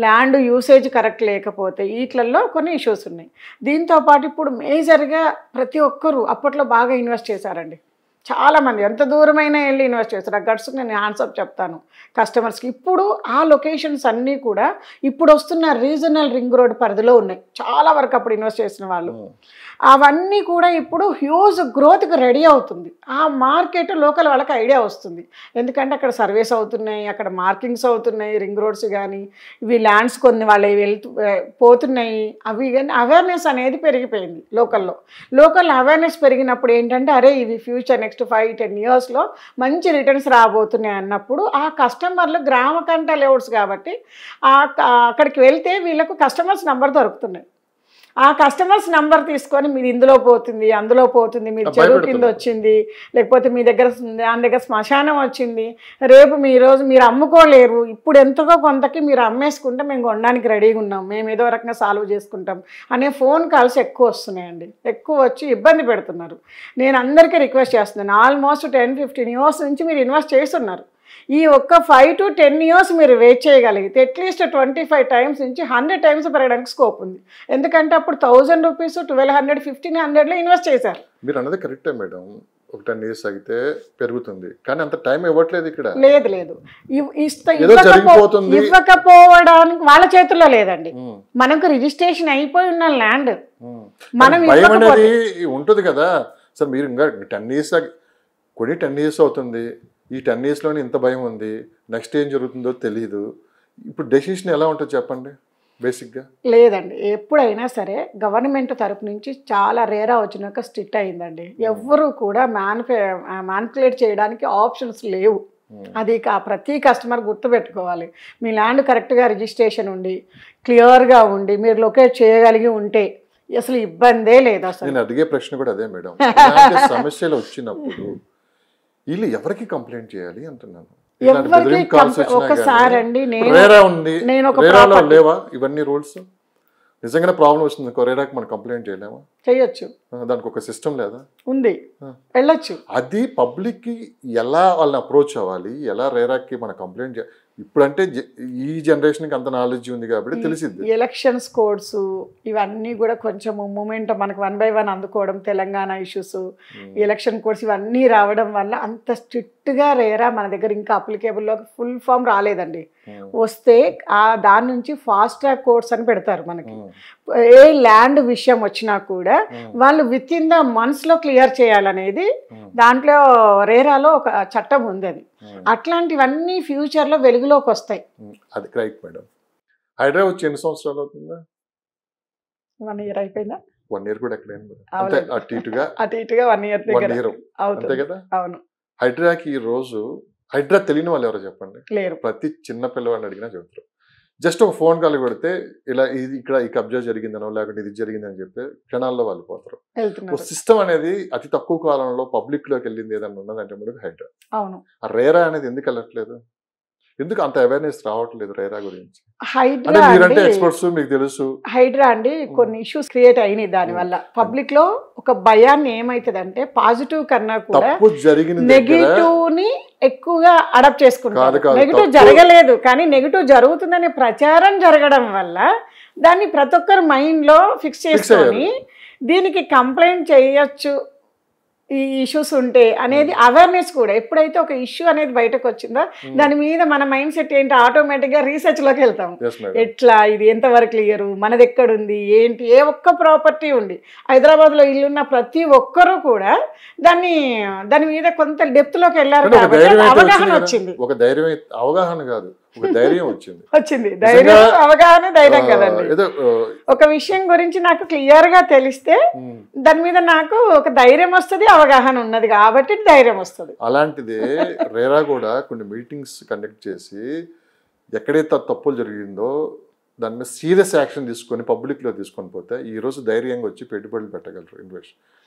ల్యాండ్ యూసేజ్ కరెక్ట్ లేకపోతే వీటిల్లో కొన్ని ఇష్యూస్ ఉన్నాయి. దీంతోపాటు ఇప్పుడు మేజర్గా ప్రతి ఒక్కరూ అప్పట్లో బాగా ఇన్వెస్ట్ చేశారండి. చాలామంది ఎంత దూరమైనా వెళ్ళి ఇన్వెస్ట్ చేస్తారు. ఆ గట్స్ నేను ఆన్సర్ చెప్తాను కస్టమర్స్కి. ఇప్పుడు ఆ లొకేషన్స్ అన్నీ కూడా ఇప్పుడు వస్తున్న రీజనల్ రింగ్ రోడ్ పరిధిలో ఉన్నాయి. చాలా వరకు అప్పుడు ఇన్వెస్ట్ చేసిన వాళ్ళు అవన్నీ కూడా ఇప్పుడు హ్యూజ్ గ్రోత్కి రెడీ అవుతుంది. ఆ మార్కెట్ లోకల్ వాళ్ళకి ఐడియా వస్తుంది, ఎందుకంటే అక్కడ సర్వేస్ అవుతున్నాయి, అక్కడ మార్కింగ్స్ అవుతున్నాయి, రింగ్ రోడ్స్ కానీ ఇవి ల్యాండ్స్ కొన్ని వాళ్ళు పోతున్నాయి, అవి కానీ అవేర్నెస్ అనేది పెరిగిపోయింది లోకల్లో. లోకల్ అవేర్నెస్ పెరిగినప్పుడు ఏంటంటే అరే ఇవి ఫ్యూచర్ నెక్స్ట్ నెక్స్ట్ 5-10 ఇయర్స్లో మంచి రిటర్న్స్ రాబోతున్నాయి అన్నప్పుడు ఆ కస్టమర్లు గ్రామ కంట లేఅవుట్స్ కాబట్టి అక్కడికి వెళ్తే వీళ్ళకు కస్టమర్స్ నెంబర్ దొరుకుతున్నాయి. ఆ కస్టమర్స్ నెంబర్ తీసుకొని మీరు ఇందులో పోతుంది, అందులో పోతుంది, మీరు చెరువు కింద వచ్చింది, లేకపోతే మీ దగ్గర దాని దగ్గర శ్మశానం వచ్చింది, రేపు రోజు మీరు అమ్ముకోలేరు, ఇప్పుడు ఎంతకో కొంతకి మీరు అమ్మేసుకుంటే మేము కొనడానికి రెడీగా ఉన్నాం, మేము ఏదో రకంగా సాల్వ్ చేసుకుంటాం అనే ఫోన్ కాల్స్ ఎక్కువ వస్తున్నాయండి. ఎక్కువ వచ్చి ఇబ్బంది పెడుతున్నారు. నేను అందరికీ రిక్వెస్ట్ చేస్తున్నాను, ఆల్మోస్ట్ 10-15 ఇయర్స్ నుంచి మీరు ఇన్వెస్ట్ చేస్తున్నారు. ఈ ఒక్క 5 to 10 ఇయర్స్ మీరు వెయిట్ చేయగలిగితే అట్లీస్ట్ 25 టైమ్స్ నుంచి 100 టైమ్స్ పెరగడానికి స్కోప్ ఉంది. ఎందుకంటే అప్పుడు 1000 రూపీస్ 1200 1500లో ఇన్వెస్ట్ చేశారు. మీరు అన్నది కరెక్టే మేడం. ఒక 10 ఇయర్స్ ఆగితే పెరుగుతుంది, కానీ అంత టైం ఇవ్వట్లేదు ఇక్కడ. లేదు ఇవ్వకపోవడానికి వాళ్ళ చేతుల్లో లేదండి. మనకు రిజిస్ట్రేషన్ అయిపోయి ఉన్న ల్యాండ్ మనం ఉంటుంది కదా సార్. మీరు ఇంకా 10 ఇయర్స్ కొని 10 ఇయర్స్ అవుతుంది, ఈ 10 ఇయర్స్లోనే ఇంత భయం ఉంది, నెక్స్ట్ ఏం జరుగుతుందో తెలియదు. ఇప్పుడు డెసిషన్ ఎలా ఉంటుంది చెప్పండి బేసిక్గా? లేదండి, ఎప్పుడైనా సరే గవర్నమెంట్ తరపు నుంచి చాలా రేరా వచ్చినాక స్ట్రిక్ట్ అయిందండి. ఎవ్వరూ కూడా మ్యానిపులేట్ చేయడానికి ఆప్షన్స్ లేవు. అది ప్రతి కస్టమర్ గుర్తుపెట్టుకోవాలి. మీ ల్యాండ్ కరెక్ట్గా రిజిస్ట్రేషన్ ఉండి క్లియర్గా ఉండి మీరు లొకేట్ చేయగలిగి ఉంటే అసలు ఇబ్బందే లేదు. అసలు నేను అడిగే ప్రశ్న కూడా అదే మేడం. సమస్యలు వచ్చినప్పుడు వీళ్ళు ఎవరికి కంప్లైంట్ చేయాలి అంటున్నాను. ఒకసారి అండి లేవా ఇవన్నీ రూల్స్? నిజంగానే ప్రాబ్లం వస్తుంది, రేరాకి మనం కంప్లైంట్ చేయలేమా? చేయొచ్చు. దానికి ఒక సిస్టమ్ లేదా? ఉంది, వెళ్ళొచ్చు. అది పబ్లిక్ కి ఎలా వాళ్ళని అప్రోచ్ అవ్వాలి, ఎలా రేరాకి మన కంప్లైంట్ చేయాలి? ఇప్పుడంటే ఈ జనరేషన్కి అంత నాలెడ్జ్ ఉంది కాబట్టి తెలిసింది. ఎలక్షన్స్ కోడ్స్ ఇవన్నీ కూడా కొంచెం మూమెంట్ మనకు 1 by 1 అందుకోవడం, తెలంగాణ ఇష్యూస్, ఎలక్షన్ కోడ్స్ ఇవన్నీ రావడం వల్ల అంత స్ట్రిక్ట్గా రేరా మన దగ్గర ఇంకా అప్లికేబుల్లో ఫుల్ ఫామ్ రాలేదండి. వస్తే దాని నుంచి ఫాస్ట్ ట్రాక్ కోర్ట్స్ అని పెడతారు మనకి. ఏ ల్యాండ్ విషయం వచ్చినా కూడా వాళ్ళు విత్ ఇన్ ద మంత్స్లో క్లియర్ చేయాలనేది దాంట్లో రేరాలో ఒక చట్టం ఉంది. అది అట్లాంటివన్నీ ఫ్యూచర్లో వెలుగులోకి వస్తాయి. అది రైట్ మేడం. హైదరాబాద్ వచ్చి ఎన్ని సంవత్సరాలు అవుతుందా? 1 year అయిపోయిందా? 1 year కూడా ఎక్కడ అటు ఇటుగా 1 year అంతే కదా. అవును. హైడ్రాకి ఈ రోజు హైడ్రా తెలియని వాళ్ళు ఎవరో చెప్పండి. లేరు. ప్రతి చిన్న పిల్లవాడిని అడిగినా చెబుతారు. జస్ట్ ఒక ఫోన్ కాల్ కొడితే ఇలా ఇది ఇక్కడ ఈ కబ్జా జరిగిందనో లేకుంటే ఇది జరిగిందని చెప్పి క్షణాల్లో వాళ్ళు పోతారు. సిస్టమ్ అనేది అతి తక్కువ కాలంలో పబ్లిక్ లోకి వెళ్ళింది ఏదన్నా ఉన్నదంటే మనకు హైడ్రా. అవును. ఆ రేరా అనేది ఎందుకు వెళ్ళట్లేదు? ఎందుకు అంత అవేర్నెస్ రావట్లేదు రేరా గురించి? హైడ్రా మీరంటే ఎక్స్పర్ట్స్, మీకు తెలుసు. హైడ్రా అండి కొన్ని ఇష్యూస్ క్రియేట్ అయినాయి దానివల్ల. పబ్లిక్ లో ఒక భయాన్ని ఏమైతుందంటే పాజిటివ్ కన్నా కూడా నెగిటివ్ ని ఎక్కువగా అడాప్ట్ చేసుకుంటారు. నెగిటివ్ జరగలేదు కానీ నెగిటివ్ జరుగుతుందనే ప్రచారం జరగడం వల్ల దాన్ని ప్రతి ఒక్కరు మైండ్ లో ఫిక్స్ చేసుకొని దీనికి కంప్లైంట్ చేయొచ్చు ఈ ఇష్యూస్ ఉంటే అనేది అవేర్నెస్ కూడా. ఎప్పుడైతే ఒక ఇష్యూ అనేది బయటకు వచ్చిందో దాని మీద మన మైండ్ సెట్ ఏంటి, ఆటోమేటిక్గా రీసెర్చ్లోకి వెళ్తాం. ఎట్లా, ఇది ఎంతవరకు క్లియరు, మనది ఎక్కడుంది, ఏంటి, ఏ ఒక్క ప్రాపర్టీ ఉంది హైదరాబాద్లో ఇల్లున్న ప్రతి ఒక్కరూ కూడా దాని మీద కొంత డెప్త్లోకి వెళ్ళారు కాబట్టి అవగాహన వచ్చింది. ఒక ధైర్యం, అవగాహన కాదు, ఒక ధైర్యం వచ్చింది. ధైర్యం, అవగాహన, ధైర్యం కదండి. ఒక విషయం గురించి నాకు క్లియర్గా తెలిస్తే దాని మీద నాకు ఒక ధైర్యం వస్తుంది, అవగాహన ఉన్నది కాబట్టి ధైర్యం వస్తుంది. అలాంటిదే రేరా కూడా కొన్ని మీటింగ్స్ కండక్ట్ చేసి ఎక్కడైతే తప్పులు జరిగిందో దాని మీద సీరియస్ యాక్షన్ తీసుకొని పబ్లిక్లో తీసుకొని పోతే ఈరోజు ధైర్యంగా వచ్చి పెట్టుబడులు పెట్టగలరు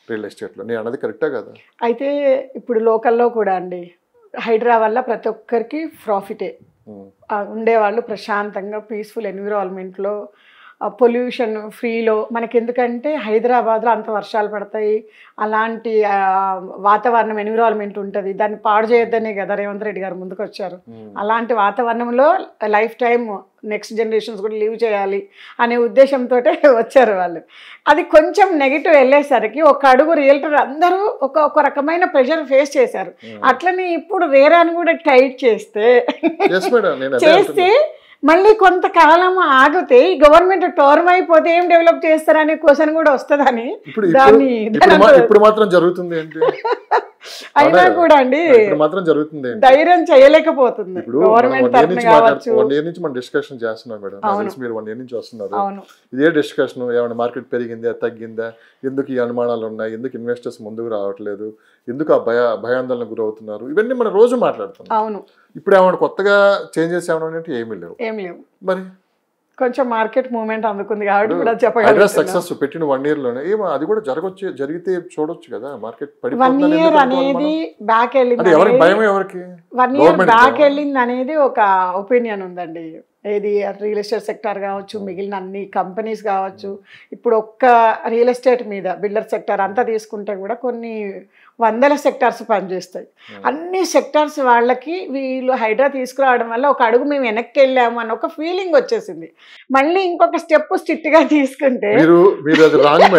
రియల్ ఎస్టేట్లో. నేను అన్నది కరెక్టా కదా? అయితే ఇప్పుడు లోకల్లో కూడా అండి హైడ్రా వల్ల ప్రతి ఒక్కరికి ప్రాఫిటే. ఉండేవాళ్ళు ప్రశాంతంగా పీస్ఫుల్ ఎన్విరాన్మెంట్లో పొల్యూషన్ ఫ్రీలో. మనకి ఎందుకంటే హైదరాబాద్లో అంత వర్షాలు పడతాయి, అలాంటి వాతావరణం ఎన్విరాన్మెంట్ ఉంటుంది, దాన్ని పాడు చేయొద్దనే కదా రేవంత్ రెడ్డి గారు ముందుకు వచ్చారు. అలాంటి వాతావరణంలో లైఫ్ టైం నెక్స్ట్ జనరేషన్స్ కూడా లీవ్ చేయాలి అనే ఉద్దేశంతో వచ్చారు వాళ్ళు. అది కొంచెం నెగిటివ్ వెళ్ళేసరికి ఒక అడుగు రియల్టర్ అందరూ ఒక రకమైన ప్రెషర్ ఫేస్ చేశారు. అట్లనే ఇప్పుడు రేరాని కూడా టైట్ చేస్తే మళ్ళీ కొంతకాలం ఆగితే ఈ గవర్నమెంట్ టర్మ్ అయిపోతే ఏం డెవలప్ చేస్తారనే క్వశ్చన్ కూడా వస్తుందని దాన్ని ఇప్పుడు మాత్రం జరుగుతుంది అయినా కూడా అండి మాత్రం జరుగుతుంది, ధైర్యం చేయలేకపోతుంది గవర్నమెంట్ తరఫున కావచ్చు. 1 year నుంచి మనం డిస్కషన్ చేస్తున్నాం మేడం. మీరు 1 year నుంచి వస్తున్నారు. ఇదే డిస్కషన్ ఏమైనా మార్కెట్ పెరిగిందా తగ్గిందా, ఎందుకు ఈ అనుమానాలు ఉన్నాయి, ఎందుకు ఇన్వెస్టర్స్ ముందుకు రావట్లేదు, ఎందుకు ఆ భయాందోళనకు గురవుతున్నారు, ఇవన్నీ మనం రోజు మాట్లాడుతున్నాం. అవును. ఇప్పుడు ఏమైనా కొత్తగా చేంజెస్ ఏమైనా ఏమీ లేవు. మరి కొంచెం మార్కెట్ మూవ్మెంట్ అందుకుంది కాబట్టి కూడా చెప్పగలను. సక్సెస్ పెట్టిన 1 year లోనే ఏమో అది కూడా జరిగితే చూడొచ్చు కదా. మార్కెట్ 1 year అనేది బ్యాక్ వెళ్ళింది, ఎవరికి భయం, ఎవరికి 1 year బ్యాక్ వెళ్ళింది అనేది ఒక ఒపీనియన్ ఉందండి. ఏది రియల్ ఎస్టేట్ సెక్టార్ కావచ్చు, మిగిలిన అన్ని కంపెనీస్ కావచ్చు. ఇప్పుడు ఒక్క రియల్ ఎస్టేట్ మీద బిల్డర్ సెక్టార్ అంతా తీసుకుంటే కూడా కొన్ని వందల సెక్టార్స్ పనిచేస్తాయి. అన్ని సెక్టార్స్ వాళ్ళకి వీళ్ళు హైడ్రా తీసుకురావడం వల్ల ఒక అడుగు మేము వెనక్కి వెళ్ళాము అన్న ఒక ఫీలింగ్ వచ్చేసింది. మళ్ళీ ఇంకొక స్టెప్ స్ట్రిక్ట్గా తీసుకుంటే రాంగ్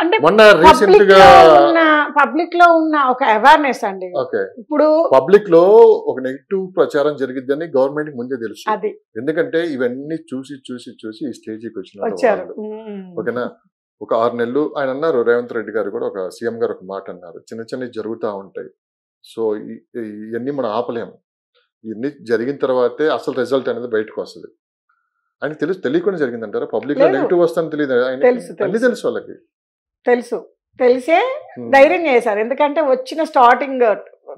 అంటే పబ్లిక్ లో ఉన్న ఒక అవేర్నెస్ అండి. ఇప్పుడు పబ్లిక్ లో ఒక నెగిటివ్ ప్రచారం జరిగిద్దని గవర్నమెంట్ ముందే తెలుసు. అది ఎందుకంటే ఇవన్నీ చూసి చూసి చూసి ఈ స్టేజ్కి వచ్చారు. ఓకేనా, ఒక 6 నెలలు ఆయన అన్నారు, రేవంత్ రెడ్డి గారు కూడా ఒక సీఎం గారు ఒక మాట అన్నారు, చిన్న చిన్నవి జరుగుతూ ఉంటాయి, సో ఇవన్నీ మనం ఆపలేము, ఇవన్నీ జరిగిన తర్వాతే అసలు రిజల్ట్ అనేది బయటకు వస్తుంది. ఆయనకి తెలియకుండా జరిగిందంటారా? పబ్లిక్ లో నెగిటివ్ వస్తుందని తెలియదు, అన్ని తెలుసు వాళ్ళకి, తెలిసే ధైర్యం చేశారు. ఎందుకంటే వచ్చిన స్టార్టింగ్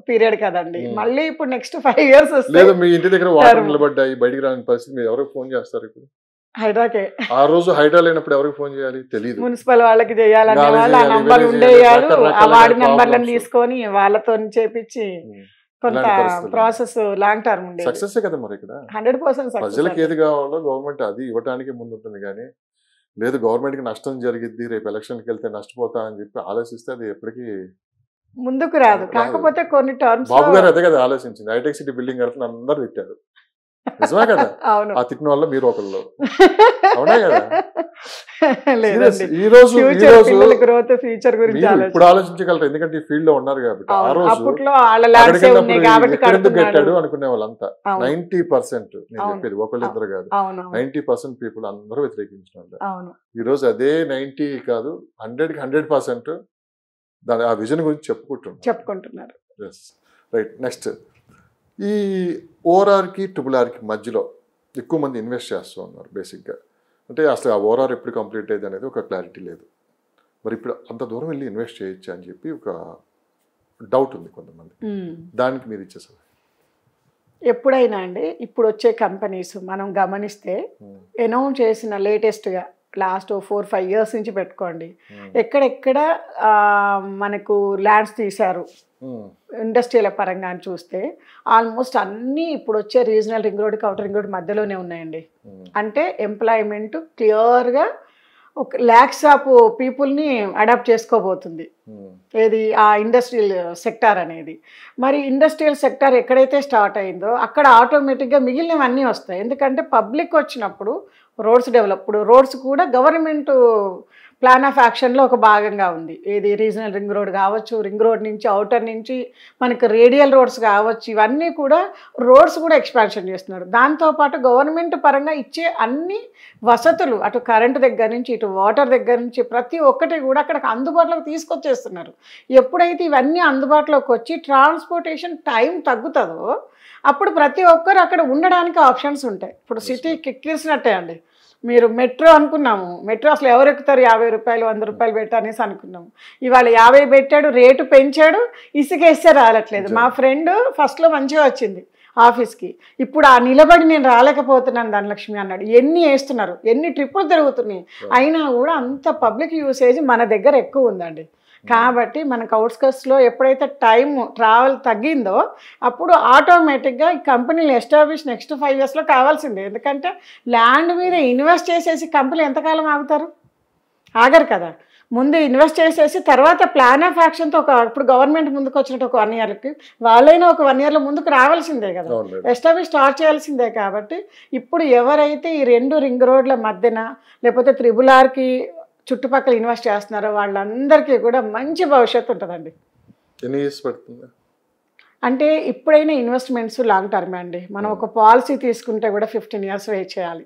పీరియడ్ కదండి. మళ్ళీ ఇప్పుడు నెక్స్ట్ 5 years లేదు, మీ ఇంటి దగ్గర వాటర్ నిలబడ్డాయి, బయటికి రాని పరిస్థితి, మీరు ఎవరికి ఫోన్ చేస్తారు ఇప్పుడు? హైడ్రాకే. ఆ రోజు హైడ్రా లేనప్పుడు ఎవరికి ఫోన్ చేయాలి తెలియదు, మున్సిపల్ వాళ్ళకి చేయాలనే వాళ్ళు ఆ నంబర్ ఉండేవారు, ఆ వార్డు నంబర్లను తీసుకొని వాళ్ళతో చేపించి కొంత ప్రాసెస్ లాంగ్ టర్మ్ ఉండేది. సక్సెస్ కదా మరి ఇక్కడ 100% ప్రజలకు ఏది కావాలో గవర్నమెంట్ అది ఇవ్వడానికి ముందు ఉంటుంది. కానీ లేదు గవర్నమెంట్ కి నష్టం జరిగిద్ది, రేపు ఎలక్షన్కి వెళ్తే నష్టపోతా అని చెప్పి ఆలోచిస్తే అది ఎప్పటికీ ముందుకు రాదు. కాకపోతే కొన్ని టర్మ్స్ బాబు గారు అదే కదా ఆలోచించింది, హైటెక్ సిటీ బిల్డింగ్ కడుతున్న అందరూ తిట్టారు, నిజమే కదా? అవును, ఆ తిట్టిన వల్ల మీరు ఒకళ్ళు, అవునా కదా? ఇప్పుడు ఆలోచించగలరు, ఎందుకంటే ఈ ఫీల్డ్ లో ఉన్నారు కాబట్టి. ఆ రోజు పెట్టాడు అనుకునే వాళ్ళంతా 90%, నేను చెప్పేది ఒకళ్ళిద్దరు కాదు, 90% పీపుల్ అందరూ వ్యతిరేకించిన. ఈ రోజు అదే 90 కాదు 100కి 100% దాని ఆ విజన్ గురించి చెప్పుకుంటున్నారు. రైట్, నెక్స్ట్ ఈ ఓఆర్ఆర్కి RRRకి మధ్యలో ఎక్కువ మంది ఇన్వెస్ట్ చేస్తూ ఉన్నారు బేసిక్గా. అంటే అసలు ఆ ఓఆర్ఆర్ ఎప్పుడు కంప్లీట్ అయ్యేది అనేది ఒక క్లారిటీ లేదు. మరి ఇప్పుడు అంత దూరం వెళ్ళి ఇన్వెస్ట్ చేయొచ్చు అని చెప్పి ఒక డౌట్ ఉంది కొంతమంది, దానికి మీరు ఇచ్చేసారు. ఎప్పుడైనా అండి ఇప్పుడు వచ్చే కంపెనీస్ మనం గమనిస్తే అనౌన్స్ చేసిన లేటెస్ట్గా లాస్ట్ 4-5 years నుంచి పెట్టుకోండి, ఎక్కడెక్కడ మనకు ల్యాండ్స్ తీశారు ఇండస్ట్రియల్ పరంగా అని చూస్తే ఆల్మోస్ట్ అన్నీ ఇప్పుడు వచ్చే regional ring road, outer ring road మధ్యలోనే ఉన్నాయండి. అంటే ఎంప్లాయ్మెంట్ క్లియర్గా ఒక lakhs ఆఫ్ పీపుల్ని అడాప్ట్ చేసుకోబోతుంది ఏది ఆ ఇండస్ట్రియల్ సెక్టార్ అనేది. మరి ఇండస్ట్రియల్ సెక్టార్ ఎక్కడైతే స్టార్ట్ అయిందో అక్కడ ఆటోమేటిక్గా మిగిలినవన్నీ వస్తాయి. ఎందుకంటే పబ్లిక్ వచ్చినప్పుడు రోడ్స్ డెవలప్, ఇప్పుడు రోడ్స్ కూడా గవర్నమెంట్ ప్లాన్ ఆఫ్ యాక్షన్లో ఒక భాగంగా ఉంది. ఏది రీజనల్ రింగ్ రోడ్ కావచ్చు, రింగ్ రోడ్ నుంచి అవుటర్ నుంచి మనకు రేడియల్ రోడ్స్ కావచ్చు, ఇవన్నీ కూడా రోడ్స్ కూడా ఎక్స్పాన్షన్ చేస్తున్నారు. దాంతోపాటు గవర్నమెంట్ పరంగా ఇచ్చే అన్ని వసతులు, అటు కరెంటు దగ్గర నుంచి ఇటు వాటర్ దగ్గర నుంచి ప్రతి ఒక్కటి కూడా అక్కడికి అందుబాటులోకి తీసుకొచ్చేస్తున్నారు. ఎప్పుడైతే ఇవన్నీ అందుబాటులోకి వచ్చి ట్రాన్స్పోర్టేషన్ టైం తగ్గుతుందో అప్పుడు ప్రతి ఒక్కరు అక్కడ ఉండడానికి ఆప్షన్స్ ఉంటాయి. ఇప్పుడు సిటీ కిక్కిసినట్టే అండి. మీరు మెట్రో అనుకున్నాము, మెట్రో అసలు ఎవరు ఎక్కుతారు, 50 రూపాయలు 100 రూపాయలు పెట్టనేసి అనుకున్నాము. ఇవాళ 50 పెట్టాడు, రేటు పెంచాడు, ఇసుకేస్తే రాలట్లేదు. మా ఫ్రెండ్ ఫస్ట్లో మంచిగా వచ్చింది ఆఫీస్కి, ఇప్పుడు ఆ నిలబడి నేను రాలేకపోతున్నాను ధనలక్ష్మి అన్నాడు. ఎన్ని వేస్తున్నారు, ఎన్ని ట్రిప్పులు తిరుగుతున్నాయి, అయినా కూడా అంత పబ్లిక్ యూసేజ్ మన దగ్గర ఎక్కువ ఉందండి. కాబట్టి మనకు అవుట్స్కట్స్లో ఎప్పుడైతే టైం ట్రావెల్ తగ్గిందో అప్పుడు ఆటోమేటిక్గా ఈ కంపెనీలు ఎస్టాబ్లిష్ నెక్స్ట్ 5 yearsలో కావాల్సిందే. ఎందుకంటే ల్యాండ్ మీద ఇన్వెస్ట్ చేసేసి కంపెనీ ఎంతకాలం ఆగుతారు? ఆగరు కదా. ముందు ఇన్వెస్ట్ చేసేసి తర్వాత ప్లాన్ ఆఫ్ యాక్షన్తో ఇప్పుడు గవర్నమెంట్ ముందుకు వచ్చినట్టు ఒక 1 yearకి వాళ్ళైనా ఒక 1 yearలో ముందుకు రావాల్సిందే కదా, ఎస్టాబ్లిష్ స్టార్ట్ చేయాల్సిందే. కాబట్టి ఇప్పుడు ఎవరైతే ఈ 2 రింగ్ రోడ్ల మధ్యన లేకపోతే RRRకి చుట్టుపక్కల ఇన్వెస్ట్ చేస్తున్నారో వాళ్ళందరికీ కూడా మంచి భవిష్యత్తు ఉంటుందండి. ఎన్ని ఇయర్స్ పడుతుంది అంటే ఇప్పుడైనా ఇన్వెస్ట్మెంట్స్ లాంగ్ టర్మ్ అండి. మనం ఒక పాలసీ తీసుకుంటే కూడా 15 years వెయిట్ చేయాలి.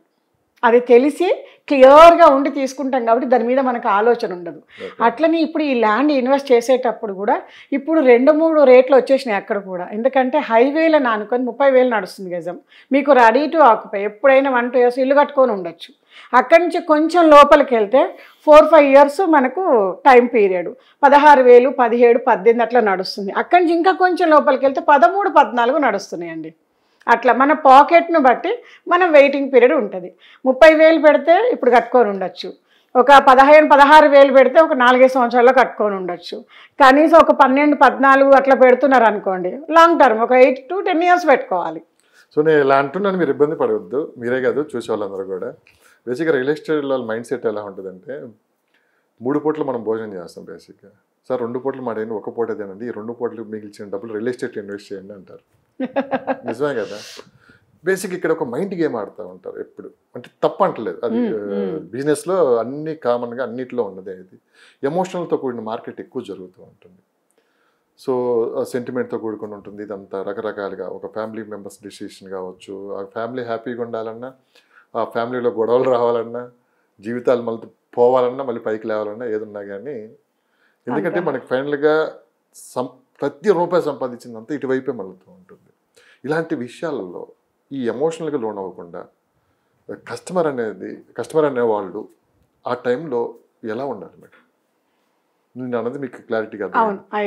అది తెలిసి క్లియర్గా ఉండి తీసుకుంటాం కాబట్టి దాని మీద మనకు ఆలోచన ఉండదు. అట్లనే ఇప్పుడు ఈ ల్యాండ్ ఇన్వెస్ట్ చేసేటప్పుడు కూడా ఇప్పుడు 2-3 రేట్లు వచ్చేసినాయి అక్కడ కూడా. ఎందుకంటే హైవేలను అనుకొని 30,000 నడుస్తుంది గజం. మీకు రెడీ టు ఆక్యుపై ఎప్పుడైనా 1-2 years ఇల్లు కట్టుకొని ఉండొచ్చు. అక్కడి నుంచి కొంచెం లోపలికి వెళ్తే 4-5 years మనకు టైం పీరియడ్ 16,000, 17, 18 అట్లా నడుస్తుంది. అక్కడి నుంచి ఇంకా కొంచెం లోపలికి వెళ్తే 13, 14 నడుస్తున్నాయండి. అట్లా మన పాకెట్ను బట్టి మనం వెయిటింగ్ పీరియడ్ ఉంటుంది. 30,000 పెడితే ఇప్పుడు కట్టుకొని ఉండొచ్చు. ఒక 15-16,000 పెడితే ఒక 4-5 సంవత్సరాల్లో కట్టుకొని ఉండొచ్చు. కనీసం ఒక 12-14 అట్లా పెడుతున్నారు అనుకోండి, లాంగ్ టర్మ్ ఒక 8 to 10 years పెట్టుకోవాలి. సో నేను ఇలా అంటున్నాను, మీరు ఇబ్బంది పడవద్దు, మీరే కాదు చూసే వాళ్ళందరూ కూడా. బేసిక్గా రియల్ ఎస్టేట్ వాళ్ళ మైండ్ సెట్ ఎలా ఉంటుందంటే 3 పూటలు మనం భోజనం చేస్తాం బేసిక్గా. సార్ 2 పూటలు మాడేయండి, 1 పూట అదేనండి, ఈ 2 పూటలు మిగిల్చిన డబ్బులు రియల్ ఎస్టేట్ ఇన్వెస్ట్ చేయండి అంటారు. నిజమే కదా. బేసిక్ ఇక్కడ ఒక మైండ్ గేమ్ ఆడుతూ ఉంటారు ఎప్పుడు. అంటే తప్పు అంటలేదు, అది బిజినెస్లో అన్ని కామన్గా అన్నిట్లో ఉన్నదే. ఇది ఎమోషనల్తో కూడిన మార్కెట్ ఎక్కువ జరుగుతూ ఉంటుంది. సో సెంటిమెంట్తో కూడుకుని ఉంటుంది ఇదంతా. రకరకాలుగా ఒక ఫ్యామిలీ మెంబర్స్ డిసిషన్ కావచ్చు, ఆ ఫ్యామిలీ హ్యాపీగా ఉండాలన్నా, ఆ ఫ్యామిలీలో గొడవలు రావాలన్నా, జీవితాలు మళ్ళీ పోవాలన్నా, మళ్ళీ పైకి లేవాలన్నా, ఏదున్నా కానీ. ఎందుకంటే మనకి ఫైనల్గా ప్రతి రూపాయి సంపాదించిందంతా ఇటువైపే మళ్ళుతూ ఉంటుంది. ఇలాంటి విషయాలలో ఈ ఎమోషనల్గా లోన్ అవ్వకుండా కస్టమర్ అనేవాళ్ళు ఆ టైంలో ఎలా ఉండాలి మేడం? నేను అన్నది మీకు క్లారిటీగా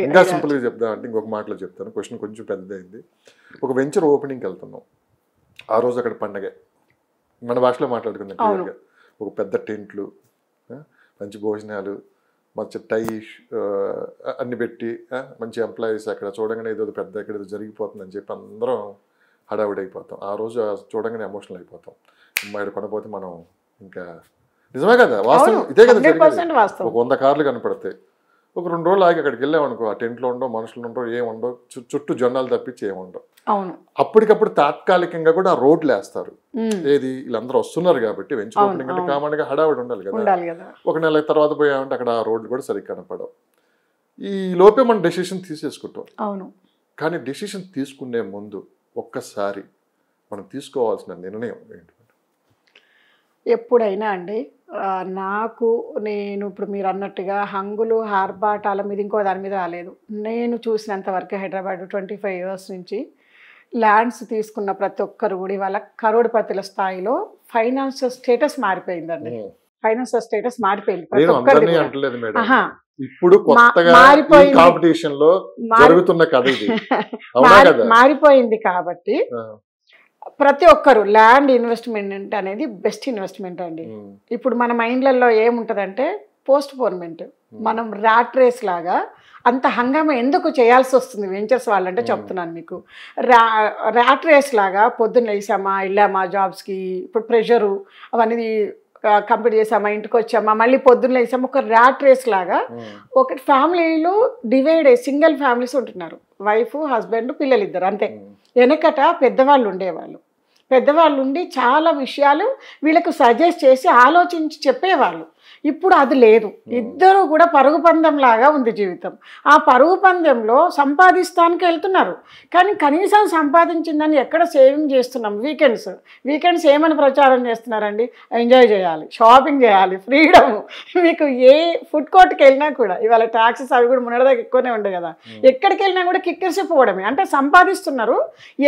ఇంకా సింపుల్గా చెప్దామంటే ఇంకొక మాటలో చెప్తాను. క్వశ్చన్ కొంచెం పెద్దదైంది. ఒక వెంచర్ ఓపెనింగ్కి వెళ్తున్నాం, ఆ రోజు అక్కడ పండగ, మన భాషలో మాట్లాడుకుందాం క్లియర్గా. ఒక పెద్ద టెంట్లు, మంచి భోజనాలు, మంచి టై అన్ని పెట్టి, మంచి ఎంప్లాయీస్, అక్కడ చూడగానే ఏదో పెద్ద ఇక్కడ ఏదో జరిగిపోతుందని చెప్పి అందరం హడావుడైపోతాం. ఆ రోజు చూడగానే ఎమోషనల్ అయిపోతాం. అమ్మాయి కొనపోతే మనం ఇంకా నిజమే కదా, వాస్తవం ఇదే కదా జరిగింది. ఒక 100 కార్లు కనపడతాయి, ఒక 2 రోజులు ఆగి అక్కడికి వెళ్ళామనుకో, ఆ టెంట్లో ఉండవు, మనుషులు ఉండవు, ఏముండవు, చుట్టూ జొన్నాలు తప్పించి ఏముండవు. అప్పటికప్పుడు తాత్కాలికంగా కూడా ఆ రోడ్లు వేస్తారు. ఏది వీళ్ళందరూ వస్తున్నారు కాబట్టి వెంచర్ ఓపెనింగ్ అంటే కామన్గా హడావుడి ఉండాలి కదా. ఒక నెల తర్వాత పోయామంటే అక్కడ ఆ రోడ్లు కూడా సరిగ్గా కనపడవు. ఈ లోపే మనం డెసిషన్ తీసేసుకుంటాం. కానీ డెసిషన్ తీసుకునే ముందు ఒక్కసారి మనం తీసుకోవాల్సిన నిర్ణయం ఏంటి? ఎప్పుడైనా అండి నేను ఇప్పుడు మీరు అన్నట్టుగా హంగులు హార్బాటాల మీద ఇంకో దాని మీద రాలేదు. నేను చూసినంత వరకు హైదరాబాద్ 25 years నుంచి ల్యాండ్స్ తీసుకున్న ప్రతి ఒక్కరు కూడా ఇవాళ కరోడ్పతుల స్థాయిలో ఫైనాన్షియల్ స్టేటస్ మారిపోయిందండి. ఫైనాన్షియల్ స్టేటస్ మారిపోయింది ప్రతి ఒక్కరిది. మారిపోయింది కాబట్టి ప్రతి ఒక్కరు ల్యాండ్ ఇన్వెస్ట్మెంట్ అనేది బెస్ట్ ఇన్వెస్ట్మెంట్ అండి. ఇప్పుడు మన మైండ్లలో ఏముంటుందంటే పోస్ట్ పోన్మెంట్, మనం ర్యాట్ రేస్ లాగా అంత హంగామా ఎందుకు చేయాల్సి వస్తుంది వెంచర్స్ వాళ్ళంటే చెప్తున్నాను మీకు. ర్యాట్ రేస్ లాగా పొద్దున్న లేసామా, వెళ్ళామా జాబ్స్కి, ఇప్పుడు ప్రెషరు అవన్నీ కంప్లీట్ చేసామా, ఇంటికి వచ్చామా, మళ్ళీ పొద్దున్న లేసామా, ఒక ర్యాట్ రేస్ లాగా. ఒక ఫ్యామిలీలు డివైడ్ అయ్యి సింగిల్ ఫ్యామిలీస్ ఉంటున్నారు, వైఫ్ హస్బెండ్ పిల్లలు ఇద్దరు అంతే. వెనకట పెద్దవాళ్ళు ఉండేవాళ్ళు, పెద్దవాళ్ళు ఉండి చాలా విషయాలు వీళ్ళకు సజెస్ట్ చేసి ఆలోచించి చెప్పేవాళ్ళు. ఇప్పుడు అది లేదు. ఇద్దరు కూడా పరుగు పందెం లాగా ఉంది జీవితం. ఆ పరుగు పందెంలో సంపాదిస్తానికి వెళ్తున్నారు, కానీ కనీసం సంపాదించిందని ఎక్కడ సేవింగ్ చేస్తున్నాం? వీకెండ్స్ ఏమని ప్రచారం చేస్తున్నారండి? ఎంజాయ్ చేయాలి, షాపింగ్ చేయాలి, ఫ్రీడమ్. మీకు ఏ ఫుడ్ కోర్ట్కి వెళ్ళినా కూడా ఇవాళ ట్యాక్సెస్ అవి కూడా మున్నడదాకా ఎక్కువనే ఉండే కదా, ఎక్కడికి వెళ్ళినా కూడా కిక్కిరిసిపోవడమే. అంటే సంపాదిస్తున్నారు,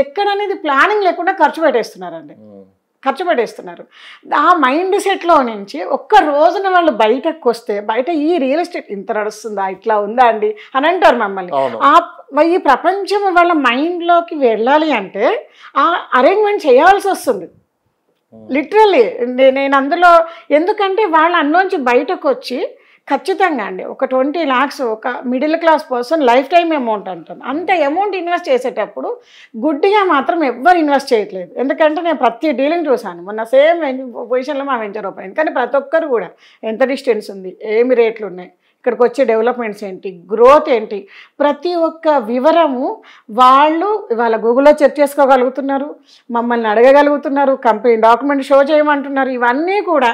ఎక్కడనేది ప్లానింగ్ లేకుండా ఖర్చు పెట్టేస్తున్నారండి. ఆ మైండ్ సెట్లో నుంచి ఒక్క రోజున వాళ్ళు బయటకు వస్తే, బయట ఈ రియల్ ఎస్టేట్ ఇంత నడుస్తుందా, ఇట్లా ఉందా అండి అని అంటారు మమ్మల్ని. ఈ ప్రపంచం వాళ్ళ మైండ్లోకి వెళ్ళాలి అంటే ఆ అరేంజ్మెంట్ చేయాల్సి వస్తుంది లిటరల్లీ. నేను అందులో ఎందుకంటే వాళ్ళ అందులోంచి బయటకు వచ్చి ఖచ్చితంగా అండి ఒక 20 lakhs ఒక middle class person life time amount అంటాను. అంత అమౌంట్ ఇన్వెస్ట్ చేసేటప్పుడు గుడ్డిగా మాత్రం ఎవ్వరు ఇన్వెస్ట్ చేయట్లేదు. ఎందుకంటే నేను ప్రతి డీలింగ్ చూశాను. మొన్న సేమ్ పొజిషన్లో మా వెంచర్ ఓపెన్ అయింది, కానీ ప్రతి ఒక్కరు కూడా ఎంత డిస్టెన్స్ ఉంది, ఏమి రేట్లు ఉన్నాయి, ఇక్కడికి వచ్చే డెవలప్మెంట్స్ ఏంటి, గ్రోత్ ఏంటి, ప్రతి ఒక్క వివరము వాళ్ళు ఇవాళ గూగుల్లో చెక్ చేసుకోగలుగుతున్నారు, మమ్మల్ని అడగగలుగుతున్నారు, కంపెనీ డాక్యుమెంట్ షో చేయమంటున్నారు. ఇవన్నీ కూడా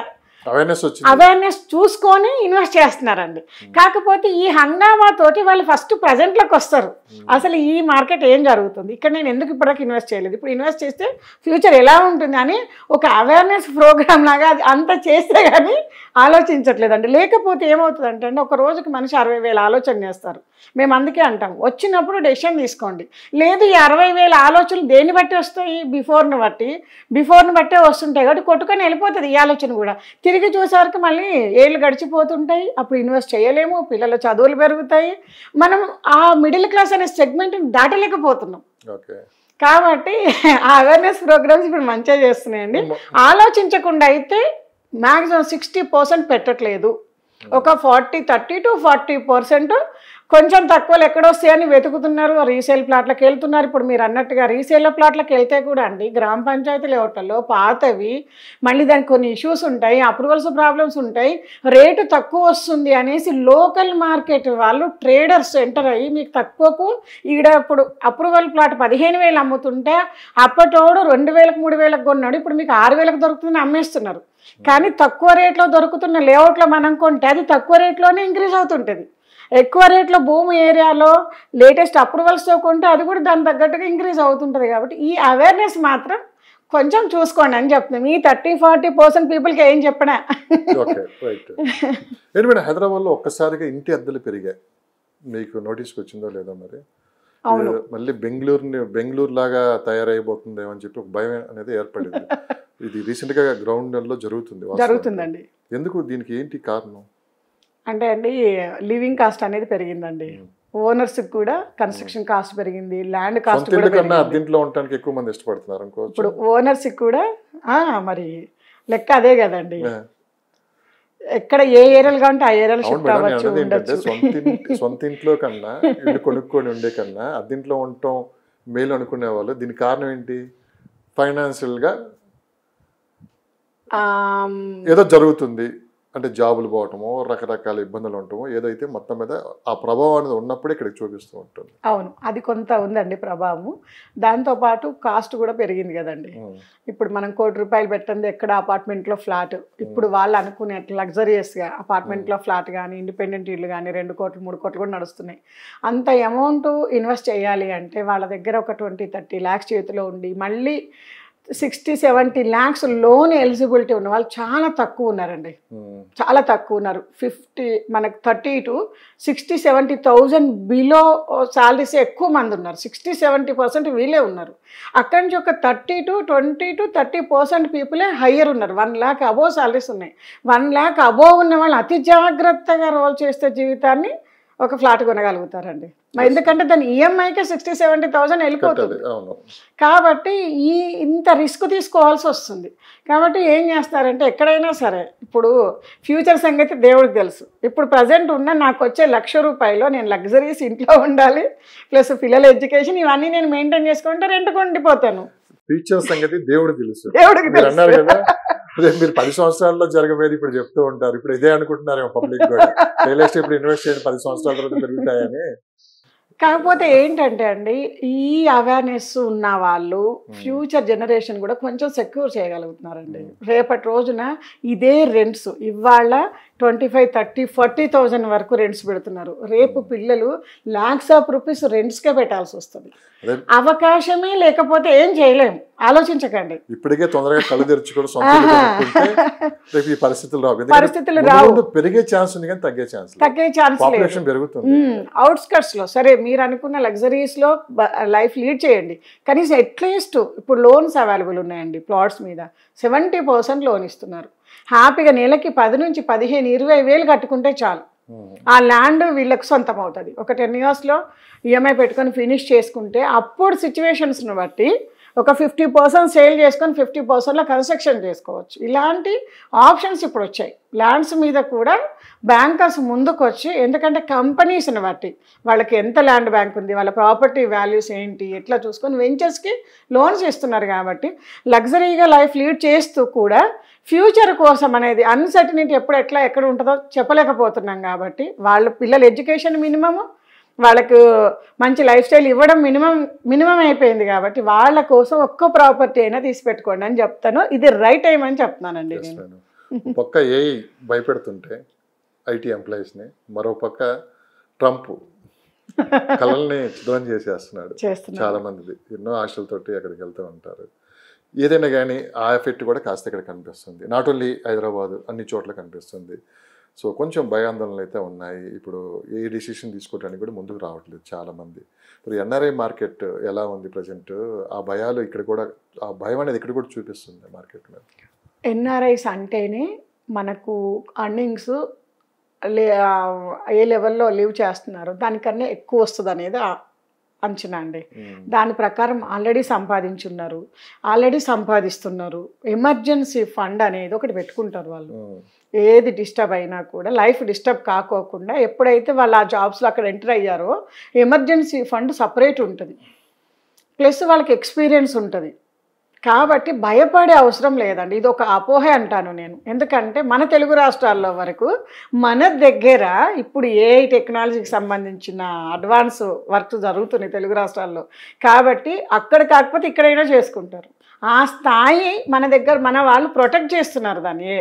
అవేర్నెస్ చూసుకొని ఇన్వెస్ట్ చేస్తున్నారండి. కాకపోతే ఈ హంగామా తోటి వాళ్ళు ఫస్ట్ ప్రజెంట్లోకి వస్తారు. అసలు ఈ మార్కెట్ ఏం జరుగుతుంది, ఇక్కడ నేను ఎందుకు ఇప్పటికి ఇన్వెస్ట్ చేయలేదు, ఇప్పుడు ఇన్వెస్ట్ చేస్తే ఫ్యూచర్ ఎలా ఉంటుంది అని ఒక అవేర్నెస్ ప్రోగ్రామ్ లాగా అది అంత చేస్తే కానీ ఆలోచించట్లేదండి. లేకపోతే ఏమవుతుందంటే అండి, ఒక రోజుకి మనిషి 60,000 ఆలోచన చేస్తారు. మేము అందుకే అంటాం, వచ్చినప్పుడు డెసిషన్ తీసుకోండి. లేదు ఈ 60,000 ఆలోచనలు దేన్ని బట్టి వస్తాయి, బిఫోర్ని బట్టే వస్తుంటాయి కాబట్టి కొట్టుకొని వెళ్ళిపోతుంది ఈ ఆలోచన కూడా. తిరిగి చూసేవరకు మళ్ళీ ఏళ్ళు గడిచిపోతుంటాయి, అప్పుడు ఇన్వెస్ట్ చేయలేము, పిల్లల చదువులు పెరుగుతాయి, మనం ఆ మిడిల్ క్లాస్ అనే సెగ్మెంట్ని దాటలేకపోతున్నాం. కాబట్టి ఆ అవేర్నెస్ ప్రోగ్రామ్స్ ఇప్పుడు మంచిగా చేస్తున్నాయండి. ఆలోచించకుండా అయితే మ్యాక్సిమం 60% పెట్టట్లేదు, ఒక 30 to 40% కొంచెం తక్కువలు ఎక్కడొస్తాయని వెతుకుతున్నారు. రీసేల్ ప్లాట్లకు వెళ్తున్నారు. ఇప్పుడు మీరు అన్నట్టుగా రీసేల్ ప్లాట్లకు వెళ్తే కూడా అండి, గ్రామ పంచాయతీ లేఅవుట్లలో పాతవి, మళ్ళీ దానికి కొన్ని ఇష్యూస్ ఉంటాయి, అప్రూవల్స్ ప్రాబ్లమ్స్ ఉంటాయి, రేటు తక్కువ వస్తుంది అనేసి లోకల్ మార్కెట్ వాళ్ళు ట్రేడర్స్ ఎంటర్ అయ్యి మీకు తక్కువకు ఈడ ఇప్పుడు అప్రూవల్ ప్లాట్ 15,000 అమ్ముతుంటే అప్పటోడు 2,000 3,000 కొన్నాడు, ఇప్పుడు మీకు 6,000 దొరుకుతుందని అమ్మేస్తున్నారు. కానీ తక్కువ రేట్లో దొరుకుతున్న లేఅవుట్లో మనం కొంటే అది తక్కువ రేట్లోనే ఇంక్రీజ్ అవుతుంటుంది. ఎక్కువ రేట్లో భూమి ఏరియాలో లేటెస్ట్ అప్రూవల్స్తో కొంటే అది కూడా దాని తగ్గట్టుగా ఇంక్రీజ్ అవుతుంటుంది. కాబట్టి ఈ అవేర్నెస్ మాత్రం కొంచెం చూసుకోండి అని చెప్తున్నాం. ఈ 30-40% పీపుల్కి ఏం చెప్పినా. హైదరాబాద్లో ఒక్కసారిగా ఇంటి అద్దెలు పెరిగాయి, మీకు నోటీస్కి వచ్చిందో లేదో మరి? మళ్ళీ బెంగళూరు లాగా తయారైపోతుందేమో అని చెప్పి ఒక భయం అనేది ఏర్పడింది. ఇది రీసెంట్గా గ్రౌండ్ లెవెల్లో జరుగుతుందండి. ఎందుకు, దీనికి ఏంటి కారణం? అంటే అండి, లివింగ్ కాస్ట్ అనేది పెరిగిందండి, ఓనర్స్కి కూడా కన్స్ట్రక్షన్ కాస్ట్ పెరిగింది, ల్యాండ్ కాస్ట్ కూడా పెరిగింది. అద్దెంట్లో ఉండడానికి ఎక్కువ మంది ఇష్టపడుతున్నారు అనుకోవచ్చు. ఇప్పుడు ఓనర్స్కి కూడా మరి లెక్క అదే కదండి, ఎక్కడ ఏ ఏరియాలు కావాలంటే ఆ ఏరియాలో షిఫ్ట్ అవ్వచ్చు. సొంత ఇంట్లో కన్నా ఇల్లు కొనుక్కొని ఉండే కన్నా అద్దెంట్లో ఉండటం మేలు అనుకునే వాళ్ళు. దీనికి కారణం ఏంటి? ఫైనాన్షియల్గా ఏదో జరుగుతుంది అంటే జాబులు పోవటమో, రకరకాల ఇబ్బందులు ఉండటమో, ఏదైతే మొత్తం మీద ఆ ప్రభావం అనేది ఉన్నప్పుడు ఇక్కడికి చూపిస్తూ ఉంటుంది. అవును, అది కొంత ఉందండి ప్రభావము. దాంతోపాటు కాస్ట్ కూడా పెరిగింది కదండి. ఇప్పుడు మనం ₹1,00,00,000 పెట్టండి ఎక్కడ అపార్ట్మెంట్లో ఫ్లాట్, ఇప్పుడు వాళ్ళు అనుకునే లగ్జరియస్గా అపార్ట్మెంట్లో ఫ్లాట్ కానీ ఇండిపెండెంట్ ఇల్లు కానీ 2 కోట్లు 3 కోట్లు కూడా నడుస్తున్నాయి. అంత అమౌంట్ ఇన్వెస్ట్ చేయాలి అంటే వాళ్ళ దగ్గర ఒక 20-30 lakhs చేతిలో ఉండి మళ్ళీ 60-70 lakhs లోన్ ఎలిజిబిలిటీ ఉన్న వాళ్ళు చాలా తక్కువ ఉన్నారండి, చాలా తక్కువ ఉన్నారు. 50 మనకు 30 to 60-70,000 బిలో శాలరీస్ ఎక్కువ మంది ఉన్నారు. 60-70% వీళ్ళే ఉన్నారు. అక్కడి నుంచి ఒక 20-30% పీపులే హయ్యర్ ఉన్నారు. 1 lakh అబోవ్ శాలరీస్ ఉన్నాయి. 1 lakh అబోవ్ ఉన్న వాళ్ళు అతి జాగ్రత్తగా రోల్ చేస్తే జీవితాన్ని ఒక ఫ్లాట్ కొనగలుగుతారండి. ఎందుకంటే దాని ఈఎంఐకే 60-70,000 వెళ్ళిపోతుంది. కాబట్టి ఇంత రిస్క్ తీసుకోవాల్సి వస్తుంది. కాబట్టి ఏం చేస్తారంటే ఎక్కడైనా సరే, ఇప్పుడు ఫ్యూచర్ సంగతి దేవుడికి తెలుసు. ఇప్పుడు ప్రజెంట్ ఉన్న నాకు వచ్చే ₹1,00,000 నేను లగ్జరీస్ ఇంట్లో ఉండాలి, ప్లస్ పిల్లల ఎడ్యుకేషన్ ఇవన్నీ నేను మెయింటైన్ చేసుకుంటే రెంట్కి ఉండిపోతాను. ఫ్యూచర్ సంగతి దేవుడికి తెలుసు. దేవుడికి కదా, మీరు 10 సంవత్సరాల్లో జరగబోయేది ఇప్పుడు చెప్తూ ఉంటారు. ఇప్పుడు ఇదే అనుకుంటున్నారేమో పబ్లిక్ కూడా, రియల్ ఎస్టేట్ ఇప్పుడు ఇన్వెస్ట్ చేయండి 10 సంవత్సరాల తర్వాత పెరుగుతాయని. కాకపోతే ఏంటంటే అండి, ఈ అవేర్నెస్ ఉన్న వాళ్ళు ఫ్యూచర్ జనరేషన్ కూడా కొంచెం సెక్యూర్ చేయగలుగుతున్నారండి. రేపటి రోజున ఇదే రెంట్స్ ఇవాళ 25-30-40,000 వరకు రెంట్స్ పెడుతున్నారు. రేపు పిల్లలు lakhs of rupees రెంట్స్కే పెట్టాల్సి వస్తుంది. అవకాశమే లేకపోతే ఏం చేయలేము. ఆలోచించకండి. ఇప్పటికే తొందరగా కళ్ళు తెరుచుకోవడం పరిస్థితులు రావు. పెరిగే ఛాన్స్ ఉంది కానీ తగ్గే ఛాన్స్ పెరుగుతుంది. అవుట్స్కట్స్ లో సరే మీరు అనుకున్న లగ్జరీస్ లో లైఫ్ లీడ్ చేయండి. కనీసం అట్లీస్ట్ ఇప్పుడు లోన్స్ అవైలబుల్ ఉన్నాయండి. ప్లాట్స్ మీద 70% లోన్ ఇస్తున్నారు. హ్యాపీగా నెలకి 10 నుంచి 15-20 వేలు కట్టుకుంటే చాలు. ఆ ల్యాండ్ వీళ్ళకి సొంతం అవుతుంది. ఒక 10 yearsలో ఈఎంఐ పెట్టుకొని ఫినిష్ చేసుకుంటే అప్పుడు సిచ్యువేషన్స్ని బట్టి ఒక 50% సేల్ చేసుకొని 50%లో కన్స్ట్రక్షన్ చేసుకోవచ్చు. ఇలాంటి ఆప్షన్స్ ఇప్పుడు వచ్చాయి. ల్యాండ్స్ మీద కూడా బ్యాంకర్స్ ముందుకు వచ్చి, ఎందుకంటే కంపెనీస్ని బట్టి వాళ్ళకి ఎంత ల్యాండ్ బ్యాంక్ ఉంది, వాళ్ళ ప్రాపర్టీ వాల్యూస్ ఏంటి ఎట్లా చూసుకొని వెంచర్స్కి లోన్స్ ఇస్తున్నారు. కాబట్టి లగ్జరీగా లైఫ్ లీడ్ చేస్తూ కూడా ఫ్యూచర్ కోసం అనేది అన్సర్టనిటీ ఎక్కడ ఉంటుందో చెప్పలేకపోతున్నాం. కాబట్టి వాళ్ళ పిల్లల ఎడ్యుకేషన్ మినిమము, వాళ్ళకు మంచి లైఫ్ స్టైల్ ఇవ్వడం మినిమం అయిపోయింది. కాబట్టి వాళ్ళ కోసం ఒక్క ప్రాపర్టీ అయినా తీసి పెట్టుకోండి అని చెప్తాను. ఇది రైట్ టైం అని చెప్తున్నానండి నేను. పక్క ఏఐ భయపెడుతుంటే ఐటీ ఎంప్లాయీస్ని, మరో పక్క ట్రంప్ కళల్ని చిత్రం చేసేస్తున్నాడు చాలా మందిది. ఎన్నో ఆశలతోటి అక్కడికి వెళ్తూ ఉంటారు. ఏదైనా కానీ ఆ ఎఫెక్ట్ కూడా కాస్త ఇక్కడ కనిపిస్తుంది. నాట్ ఓన్లీ హైదరాబాద్, అన్ని చోట్ల కనిపిస్తుంది. సో కొంచెం భయాందోళనలు అయితే ఉన్నాయి. ఇప్పుడు ఏ డిసిషన్ తీసుకోవడానికి కూడా ముందుకు రావట్లేదు చాలామంది. ఇప్పుడు ఎన్ఆర్ఐ మార్కెట్ ఎలా ఉంది ప్రజెంట్? ఆ భయాలు ఇక్కడ కూడా, ఆ భయం అనేది ఇక్కడ కూడా చూపిస్తుంది మార్కెట్ మీద. ఎన్ఆర్ఐస్ అంటేనే మనకు అర్నింగ్స్ ఏ లెవెల్లో లీవ్ చేస్తున్నారు దానికన్నా ఎక్కువ వస్తుంది అనేది అంచనా అండి. దాని ప్రకారం ఆల్రెడీ సంపాదిస్తున్నారు. ఎమర్జెన్సీ ఫండ్ అనేది ఒకటి పెట్టుకుంటారు వాళ్ళు. ఏది డిస్టర్బ్ అయినా కూడా లైఫ్ డిస్టర్బ్ కాకోకుండా ఎప్పుడైతే వాళ్ళు ఆ జాబ్స్లో అక్కడ ఎంటర్ అయ్యారో ఎమర్జెన్సీ ఫండ్ సపరేట్ ఉంటుంది, ప్లస్ వాళ్ళకి ఎక్స్పీరియన్స్ ఉంటుంది. కాబట్టి భయపడే అవసరం లేదండి. ఇది ఒక అపోహ అంటాను నేను. ఎందుకంటే మన తెలుగు రాష్ట్రాల్లో వరకు మన దగ్గర ఇప్పుడు ఏఐ టెక్నాలజీకి సంబంధించిన అడ్వాన్స్ వర్క్ జరుగుతుంది తెలుగు రాష్ట్రాల్లో. కాబట్టి అక్కడ కాకపోతే ఇక్కడైనా చేసుకుంటారు. ఆ స్థాయి మన దగ్గర, మన వాళ్ళు ప్రొటెక్ట్ చేస్తున్నారు దాన్ని.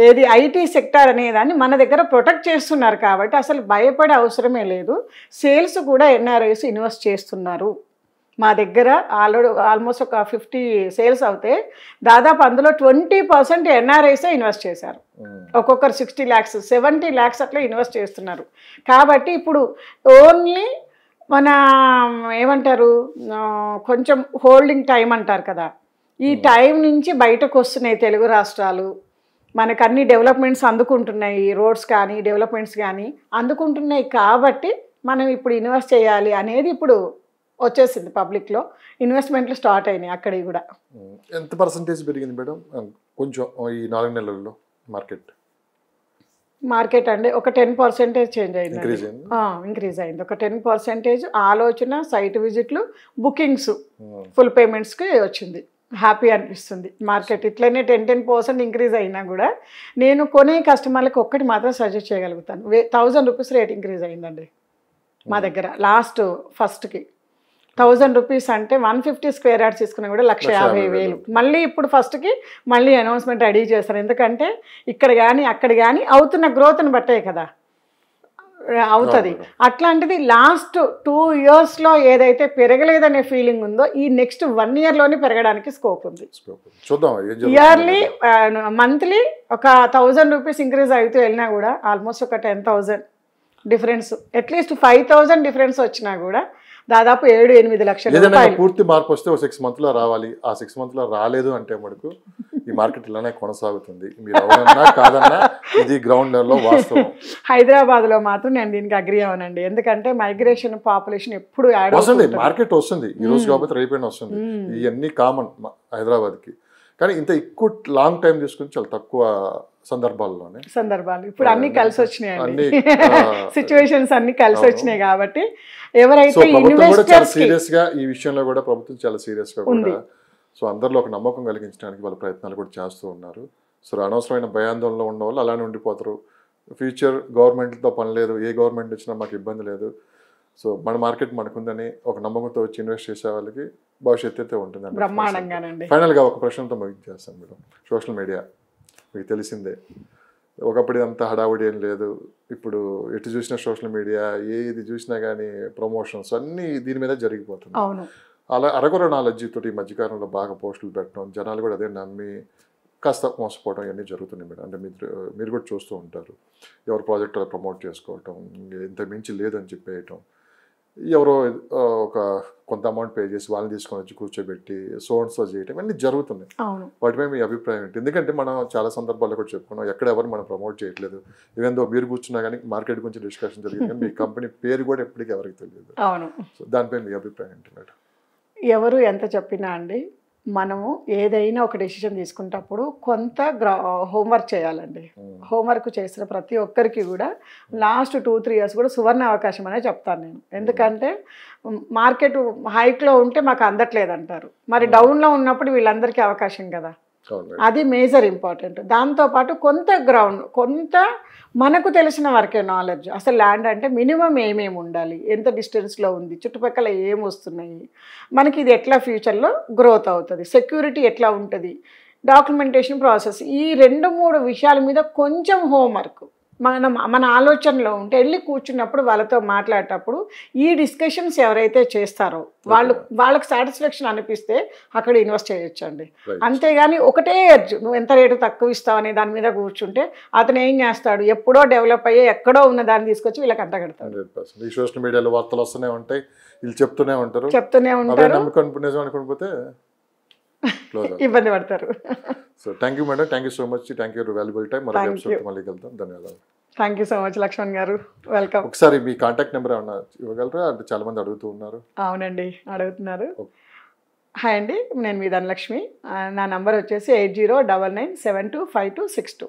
ఏది ఐటీ సెక్టార్ అనేదాన్ని మన దగ్గర ప్రొటెక్ట్ చేస్తున్నారు. కాబట్టి అసలు భయపడే అవసరమే లేదు. సేల్స్ కూడా ఎన్ఆర్ఐస్ ఇన్వెస్ట్ చేస్తున్నారు. మా దగ్గర ఆల్మోస్ట్ ఒక 50 సేల్స్ అవుతే దాదాపు అందులో 20% ఎన్ఆర్ఐసే ఇన్వెస్ట్ చేశారు. ఒక్కొక్కరు 60 lakhs 70 lakhs అట్లా ఇన్వెస్ట్ చేస్తున్నారు. కాబట్టి ఇప్పుడు ఓన్లీ మన ఏమంటారు, కొంచెం హోల్డింగ్ టైం అంటారు కదా, ఈ టైం నుంచి బయటకు వస్తున్నాయి తెలుగు రాష్ట్రాలు. మనకు అన్ని డెవలప్మెంట్స్ అందుకుంటున్నాయి, రోడ్స్ కానీ డెవలప్మెంట్స్ కానీ అందుకుంటున్నాయి. కాబట్టి మనం ఇప్పుడు ఇన్వెస్ట్ చేయాలి అనేది ఇప్పుడు వచ్చేసింది. పబ్లిక్లో ఇన్వెస్ట్మెంట్లు స్టార్ట్ అయినాయి అక్కడికి కూడా. ఎంత పర్సంటేజ్ పెరిగింది మేడం కొంచెం ఈ 4 నెలల్లో మార్కెట్ అండి? ఒక 10% చేంజ్ అయింది, ఇంక్రీజ్ అయింది. ఒక 10% ఆలోచన, సైట్ విజిట్లు, బుకింగ్స్, ఫుల్ పేమెంట్స్కి వచ్చింది. హ్యాపీ అనిపిస్తుంది. మార్కెట్ ఇట్లనే 10% ఇంక్రీజ్ అయినా కూడా నేను కొనే కస్టమర్లకు ఒక్కటి మాత్రం సజెస్ట్ చేయగలుగుతాను. 1000 రూపీస్ రేట్ ఇంక్రీజ్ అయిందండి మా దగ్గర లాస్ట్ ఫస్ట్కి. 1000 రూపీస్ అంటే 150 స్క్వేర్ యార్డ్స్ తీసుకున్నా కూడా 150,000. మళ్ళీ ఇప్పుడు ఫస్ట్కి మళ్ళీ అనౌన్స్మెంట్ రెడీ చేస్తారు. ఎందుకంటే ఇక్కడ కానీ అక్కడ కానీ అవుతున్న గ్రోత్ని బట్టే కదా అవుతుంది. అట్లాంటిది లాస్ట్ 2 yearsలో ఏదైతే పెరగలేదనే ఫీలింగ్ ఉందో ఈ నెక్స్ట్ 1 yearలోనే పెరగడానికి స్కోప్ ఉంది. ఇయర్లీ మంత్లీ ఒక 1000 రూపీస్ ఇంక్రీజ్ అవుతూ వెళ్ళినా కూడా ఆల్మోస్ట్ ఒక 10,000 డిఫరెన్స్, అట్లీస్ట్ 5,000 డిఫరెన్స్ వచ్చినా కూడా దాదాపు 7-8 లక్షల రూపాయలు. పూర్తి మార్పు వస్తే 6 monthsలో రావాలి. ఆ 6 monthsలో రాలేదు అంటే మటుకు ఈ మార్కెట్ ఇలానే కొనసాగుతుంది. మీరు అవునన్నా కాదన్నా ఇది గ్రౌండ్ లెవెల్లో వాస్తవం. హైదరాబాద్లో మాత్రం నేను దీనికి అగ్రీ అవనండి. ఎందుకంటే మైగ్రేషన్ పాపులేషన్ ఎప్పుడు యాడ్ వస్తుంది, మార్కెట్ వస్తుంది. ఈ రోజు కాకపోతే రేపైనా వస్తుంది. ఇవన్నీ కామన్ హైదరాబాద్కి. కానీ ఇంత ఎక్కువ లాంగ్ టైం తీసుకుని చాలా తక్కువ సందర్భాలు ఇప్పుడు అన్ని కలిసి వచ్చినాయండి. సిచ్యువేషన్స్ అన్ని కలిసి వచ్చినాయి. కాబట్టి ఎవరైతే సీరియస్ గా ఈ విషయంలో కూడా ప్రభుత్వం చాలా సీరియస్ గా కూడా సో అందరిలో ఒక నమ్మకం కలిగించడానికి వాళ్ళ ప్రయత్నాలు కూడా చేస్తూ ఉన్నారు. సో అనవసరమైన భయాందోళనలో ఉన్న వాళ్ళు అలానే ఉండిపోతారు. ఫ్యూచర్ గవర్నమెంట్తో పని లేదు, ఏ గవర్నమెంట్ వచ్చినా మాకు ఇబ్బంది లేదు, సో మన మార్కెట్ మనకుందని ఒక నమ్మకంతో వచ్చి ఇన్వెస్ట్ చేసే వాళ్ళకి భవిష్యత్తు అయితే ఉంటుందండి. బ్రహ్మాండంగానండి. ఫైనల్గా ఒక ప్రశ్నతో ముగించేస్తాను మేడం. సోషల్ మీడియా మీకు తెలిసిందే, ఒకప్పుడు అంత హడావుడి ఏం లేదు. ఇప్పుడు ఎటు చూసినా సోషల్ మీడియా, ఏది చూసినా కానీ ప్రమోషన్స్ అన్నీ దీని మీద జరిగిపోతుంది. అలా అరకొర నాలెడ్జితో ఈ మధ్యకాలంలో బాగా పోస్టులు పెట్టడం, జనాలు కూడా అదే నమ్మి కాస్త మోసపోవడం ఇవన్నీ జరుగుతున్నాయి మేడం. అంటే మీరు కూడా చూస్తూ ఉంటారు. ఎవరు ప్రాజెక్ట్ అలా ప్రమోట్ చేసుకోవటం, ఇంత మించి లేదని చెప్పేయటం, ఎవరో ఒక కొంత అమౌంట్ పే చేసి వాళ్ళని తీసుకొని వచ్చి కూర్చోబెట్టి సో చేయటం ఇవన్నీ జరుగుతున్నాయి. వాటిపై మీ అభిప్రాయం ఏంటి? ఎందుకంటే మనం చాలా సందర్భాల్లో కూడా చెప్పుకున్నాం, ఎక్కడ ఎవరు మనం ప్రమోట్ చేయట్లేదు. ఈవెన్ దో మీరు కూర్చున్నా కానీ మార్కెట్ గురించి డిస్కషన్ జరిగింది, కానీ మీ కంపెనీ పేరు కూడా ఎప్పటికీ ఎవరికి తెలియదు. సో దానిపై మీ అభిప్రాయం ఏంటి మేడం? ఎవరు ఎంత చెప్పినా అండి, మనము ఏదైనా ఒక డెసిషన్ తీసుకునేటప్పుడు కొంత హోంవర్క్ చేయాలండి. హోంవర్క్ చేసిన ప్రతి ఒక్కరికి కూడా లాస్ట్ 2-3 years కూడా సువర్ణ అవకాశం అనే చెప్తాను నేను. ఎందుకంటే మార్కెట్ హైక్లో ఉంటే మాకు అందట్లేదు అంటారు, మరి డౌన్లో ఉన్నప్పుడు వీళ్ళందరికీ అవకాశం కదా, అది మేజర్ ఇంపార్టెంట్. దాంతోపాటు కొంత మనకు తెలిసిన వరకే నాలెడ్జ్. అసలు ల్యాండ్ అంటే మినిమం ఏమేమి ఉండాలి, ఎంత డిస్టెన్స్లో ఉంది, చుట్టుపక్కల ఏం వస్తున్నాయి, మనకి ఇది ఎట్లా ఫ్యూచర్లో గ్రోత్ అవుతుంది, సెక్యూరిటీ ఎట్లా ఉంటుంది, డాక్యుమెంటేషన్ ప్రాసెస్, ఈ 2-3 విషయాల మీద కొంచెం హోంవర్క్ మన ఆలోచనలో ఉంటే వెళ్ళి కూర్చున్నప్పుడు వాళ్ళతో మాట్లాడేటప్పుడు ఈ డిస్కషన్స్ ఎవరైతే చేస్తారో వాళ్ళకి సాటిస్ఫాక్షన్ అనిపిస్తే అక్కడ ఇన్వెస్ట్ చేయొచ్చండి. అంతేగాని ఒకటే ఎర్జ్ నువ్వు ఎంత రేటు తక్కువ ఇస్తావు అనే దాని మీద కూర్చుంటే అతను ఏం చేస్తాడు, ఎప్పుడో డెవలప్ అయ్యే ఎక్కడో ఉన్న దాన్ని తీసుకొచ్చి వీళ్ళకి అంటగడతాడు. 100%. ఈ సోషల్ మీడియాలో వార్తలు వస్తూనే ఉంటాయి, వీళ్ళు చెప్తూనే ఉంటారు, నమ్మకం ఇబ్బంది పడతారు. So thank you madam, thank you so much, thank you valuable time. మరొక ఎపిసోడ్ మళ్ళీ వెళ్తాం. ధన్యవాదాలు. Thank you so much Lakshman గారు, వెల్కమ్. ఒకసారి మీ కాంటాక్ట్ నెంబర్ ఏమన్నా ఇవ్వగలరా? అంటే చాలా మంది అడుగుతూ ఉన్నారు. అవునండి, అడుగుతున్నారు. హాయ్ అండి, నేను మీ ధనలక్ష్మి. నా నంబర్ వచ్చేసి 8099725262.